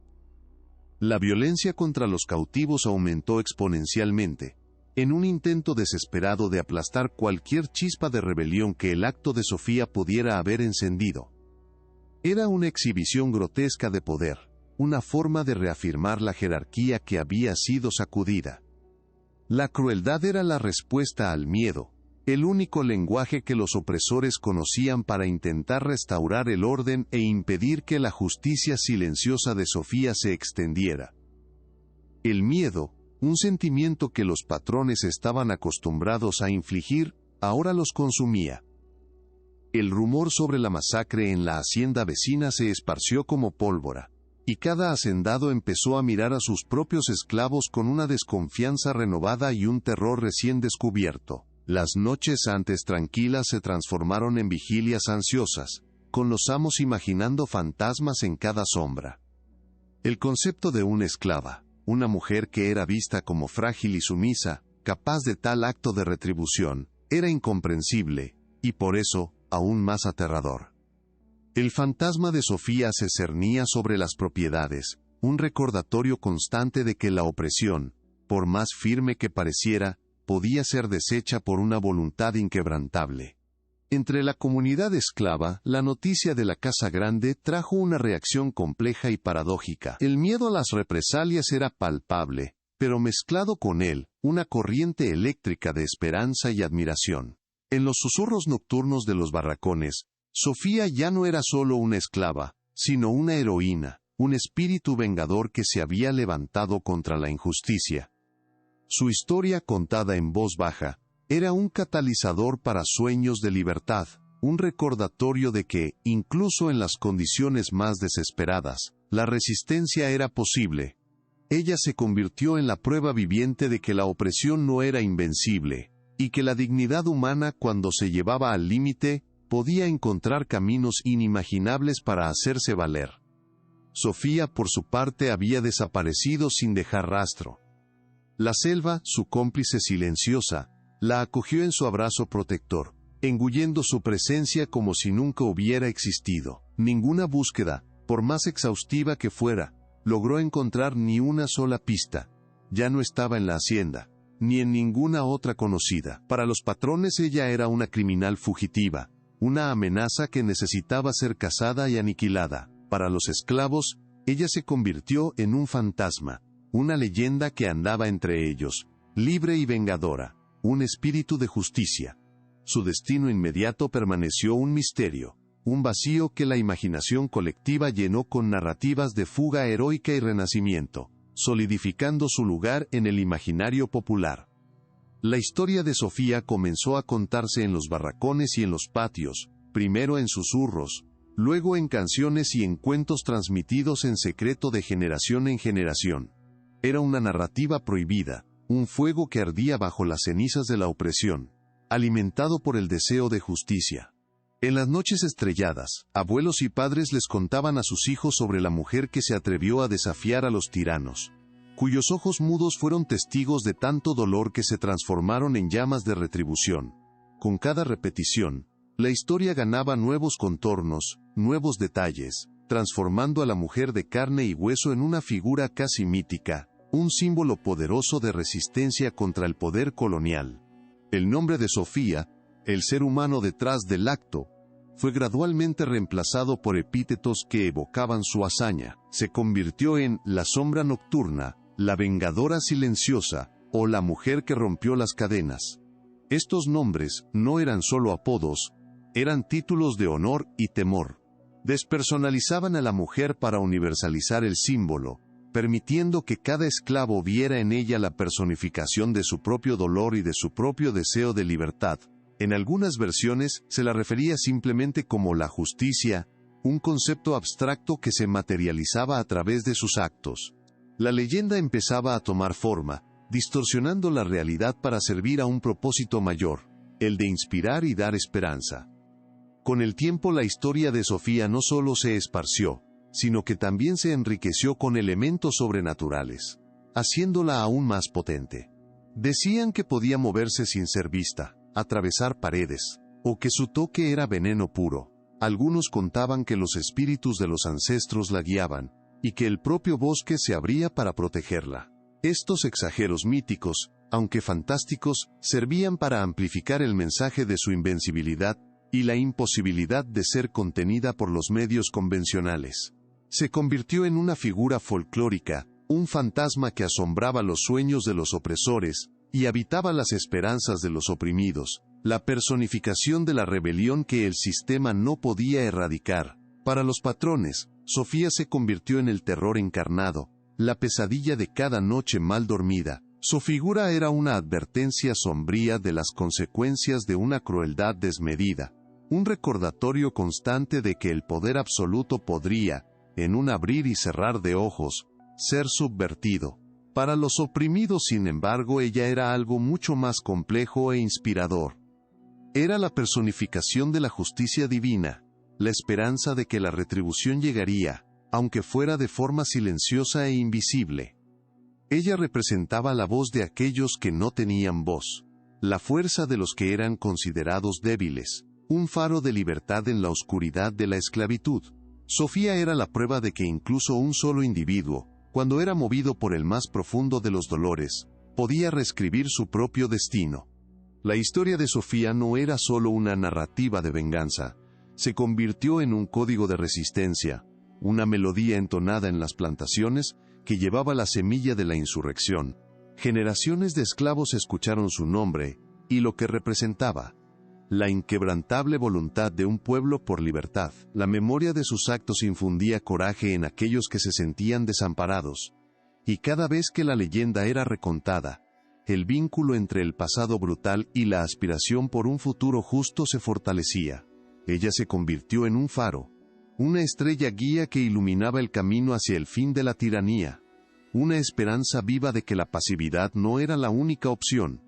La violencia contra los cautivos aumentó exponencialmente, en un intento desesperado de aplastar cualquier chispa de rebelión que el acto de Sofía pudiera haber encendido. Era una exhibición grotesca de poder, una forma de reafirmar la jerarquía que había sido sacudida. La crueldad era la respuesta al miedo, el único lenguaje que los opresores conocían para intentar restaurar el orden e impedir que la justicia silenciosa de Sofía se extendiera. El miedo, un sentimiento que los patrones estaban acostumbrados a infligir, ahora los consumía. El rumor sobre la masacre en la hacienda vecina se esparció como pólvora, y cada hacendado empezó a mirar a sus propios esclavos con una desconfianza renovada y un terror recién descubierto. Las noches antes tranquilas se transformaron en vigilias ansiosas, con los amos imaginando fantasmas en cada sombra. El concepto de una esclava, una mujer que era vista como frágil y sumisa, capaz de tal acto de retribución, era incomprensible, y por eso, aún más aterrador. El fantasma de Sofía se cernía sobre las propiedades, un recordatorio constante de que la opresión, por más firme que pareciera, podía ser deshecha por una voluntad inquebrantable. Entre la comunidad esclava, la noticia de la Casa Grande trajo una reacción compleja y paradójica. El miedo a las represalias era palpable, pero mezclado con él, una corriente eléctrica de esperanza y admiración. En los susurros nocturnos de los barracones, Sofía ya no era solo una esclava, sino una heroína, un espíritu vengador que se había levantado contra la injusticia. Su historia contada en voz baja, era un catalizador para sueños de libertad, un recordatorio de que, incluso en las condiciones más desesperadas, la resistencia era posible. Ella se convirtió en la prueba viviente de que la opresión no era invencible, y que la dignidad humana, cuando se llevaba al límite, podía encontrar caminos inimaginables para hacerse valer. Sofía, por su parte, había desaparecido sin dejar rastro. La selva, su cómplice silenciosa, la acogió en su abrazo protector, engullendo su presencia como si nunca hubiera existido. Ninguna búsqueda, por más exhaustiva que fuera, logró encontrar ni una sola pista. Ya no estaba en la hacienda, ni en ninguna otra conocida. Para los patrones ella era una criminal fugitiva, una amenaza que necesitaba ser cazada y aniquilada. Para los esclavos, ella se convirtió en un fantasma, una leyenda que andaba entre ellos, libre y vengadora, un espíritu de justicia. Su destino inmediato permaneció un misterio, un vacío que la imaginación colectiva llenó con narrativas de fuga heroica y renacimiento, solidificando su lugar en el imaginario popular. La historia de Sofía comenzó a contarse en los barracones y en los patios, primero en susurros, luego en canciones y en cuentos transmitidos en secreto de generación en generación. Era una narrativa prohibida, un fuego que ardía bajo las cenizas de la opresión, alimentado por el deseo de justicia. En las noches estrelladas, abuelos y padres les contaban a sus hijos sobre la mujer que se atrevió a desafiar a los tiranos, cuyos ojos mudos fueron testigos de tanto dolor que se transformaron en llamas de retribución. Con cada repetición, la historia ganaba nuevos contornos, nuevos detalles, transformando a la mujer de carne y hueso en una figura casi mítica, un símbolo poderoso de resistencia contra el poder colonial. El nombre de Sofía, el ser humano detrás del acto, fue gradualmente reemplazado por epítetos que evocaban su hazaña. Se convirtió en la sombra nocturna, la vengadora silenciosa, o la mujer que rompió las cadenas. Estos nombres no eran solo apodos, eran títulos de honor y temor. Despersonalizaban a la mujer para universalizar el símbolo, permitiendo que cada esclavo viera en ella la personificación de su propio dolor y de su propio deseo de libertad. En algunas versiones se la refería simplemente como la justicia, un concepto abstracto que se materializaba a través de sus actos. La leyenda empezaba a tomar forma, distorsionando la realidad para servir a un propósito mayor, el de inspirar y dar esperanza. Con el tiempo la historia de Sofía no solo se esparció, sino que también se enriqueció con elementos sobrenaturales, haciéndola aún más potente. Decían que podía moverse sin ser vista, atravesar paredes, o que su toque era veneno puro. Algunos contaban que los espíritus de los ancestros la guiaban, y que el propio bosque se abría para protegerla. Estos exageros míticos, aunque fantásticos, servían para amplificar el mensaje de su invencibilidad y la imposibilidad de ser contenida por los medios convencionales. Se convirtió en una figura folclórica, un fantasma que asombraba los sueños de los opresores y habitaba las esperanzas de los oprimidos, la personificación de la rebelión que el sistema no podía erradicar. Para los patrones, Sofía se convirtió en el terror encarnado, la pesadilla de cada noche mal dormida. Su figura era una advertencia sombría de las consecuencias de una crueldad desmedida, un recordatorio constante de que el poder absoluto podría, en un abrir y cerrar de ojos, ser subvertido. Para los oprimidos, sin embargo, ella era algo mucho más complejo e inspirador. Era la personificación de la justicia divina, la esperanza de que la retribución llegaría, aunque fuera de forma silenciosa e invisible. Ella representaba la voz de aquellos que no tenían voz, la fuerza de los que eran considerados débiles, un faro de libertad en la oscuridad de la esclavitud. Sofía era la prueba de que incluso un solo individuo, cuando era movido por el más profundo de los dolores, podía reescribir su propio destino. La historia de Sofía no era solo una narrativa de venganza, se convirtió en un código de resistencia, una melodía entonada en las plantaciones que llevaba la semilla de la insurrección. Generaciones de esclavos escucharon su nombre y lo que representaba: la inquebrantable voluntad de un pueblo por libertad. La memoria de sus actos infundía coraje en aquellos que se sentían desamparados. Y cada vez que la leyenda era recontada, el vínculo entre el pasado brutal y la aspiración por un futuro justo se fortalecía. Ella se convirtió en un faro, una estrella guía que iluminaba el camino hacia el fin de la tiranía, una esperanza viva de que la pasividad no era la única opción.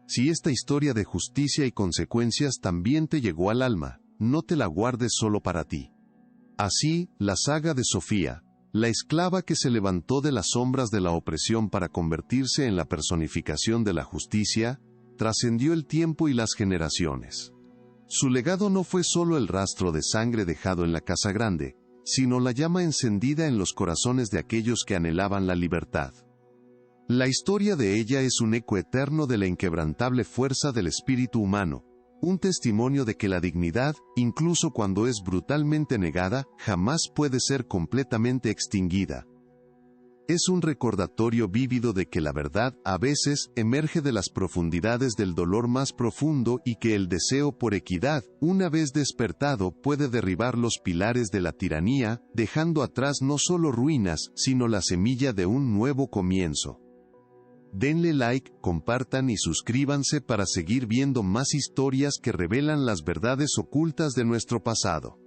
Si esta historia de justicia y consecuencias también te llegó al alma, no te la guardes solo para ti. Así, la saga de Sofía, la esclava que se levantó de las sombras de la opresión para convertirse en la personificación de la justicia, trascendió el tiempo y las generaciones. Su legado no fue solo el rastro de sangre dejado en la Casa Grande, sino la llama encendida en los corazones de aquellos que anhelaban la libertad. La historia de ella es un eco eterno de la inquebrantable fuerza del espíritu humano, un testimonio de que la dignidad, incluso cuando es brutalmente negada, jamás puede ser completamente extinguida. Es un recordatorio vívido de que la verdad, a veces, emerge de las profundidades del dolor más profundo y que el deseo por equidad, una vez despertado, puede derribar los pilares de la tiranía, dejando atrás no solo ruinas, sino la semilla de un nuevo comienzo. Denle like, compartan y suscríbanse para seguir viendo más historias que revelan las verdades ocultas de nuestro pasado.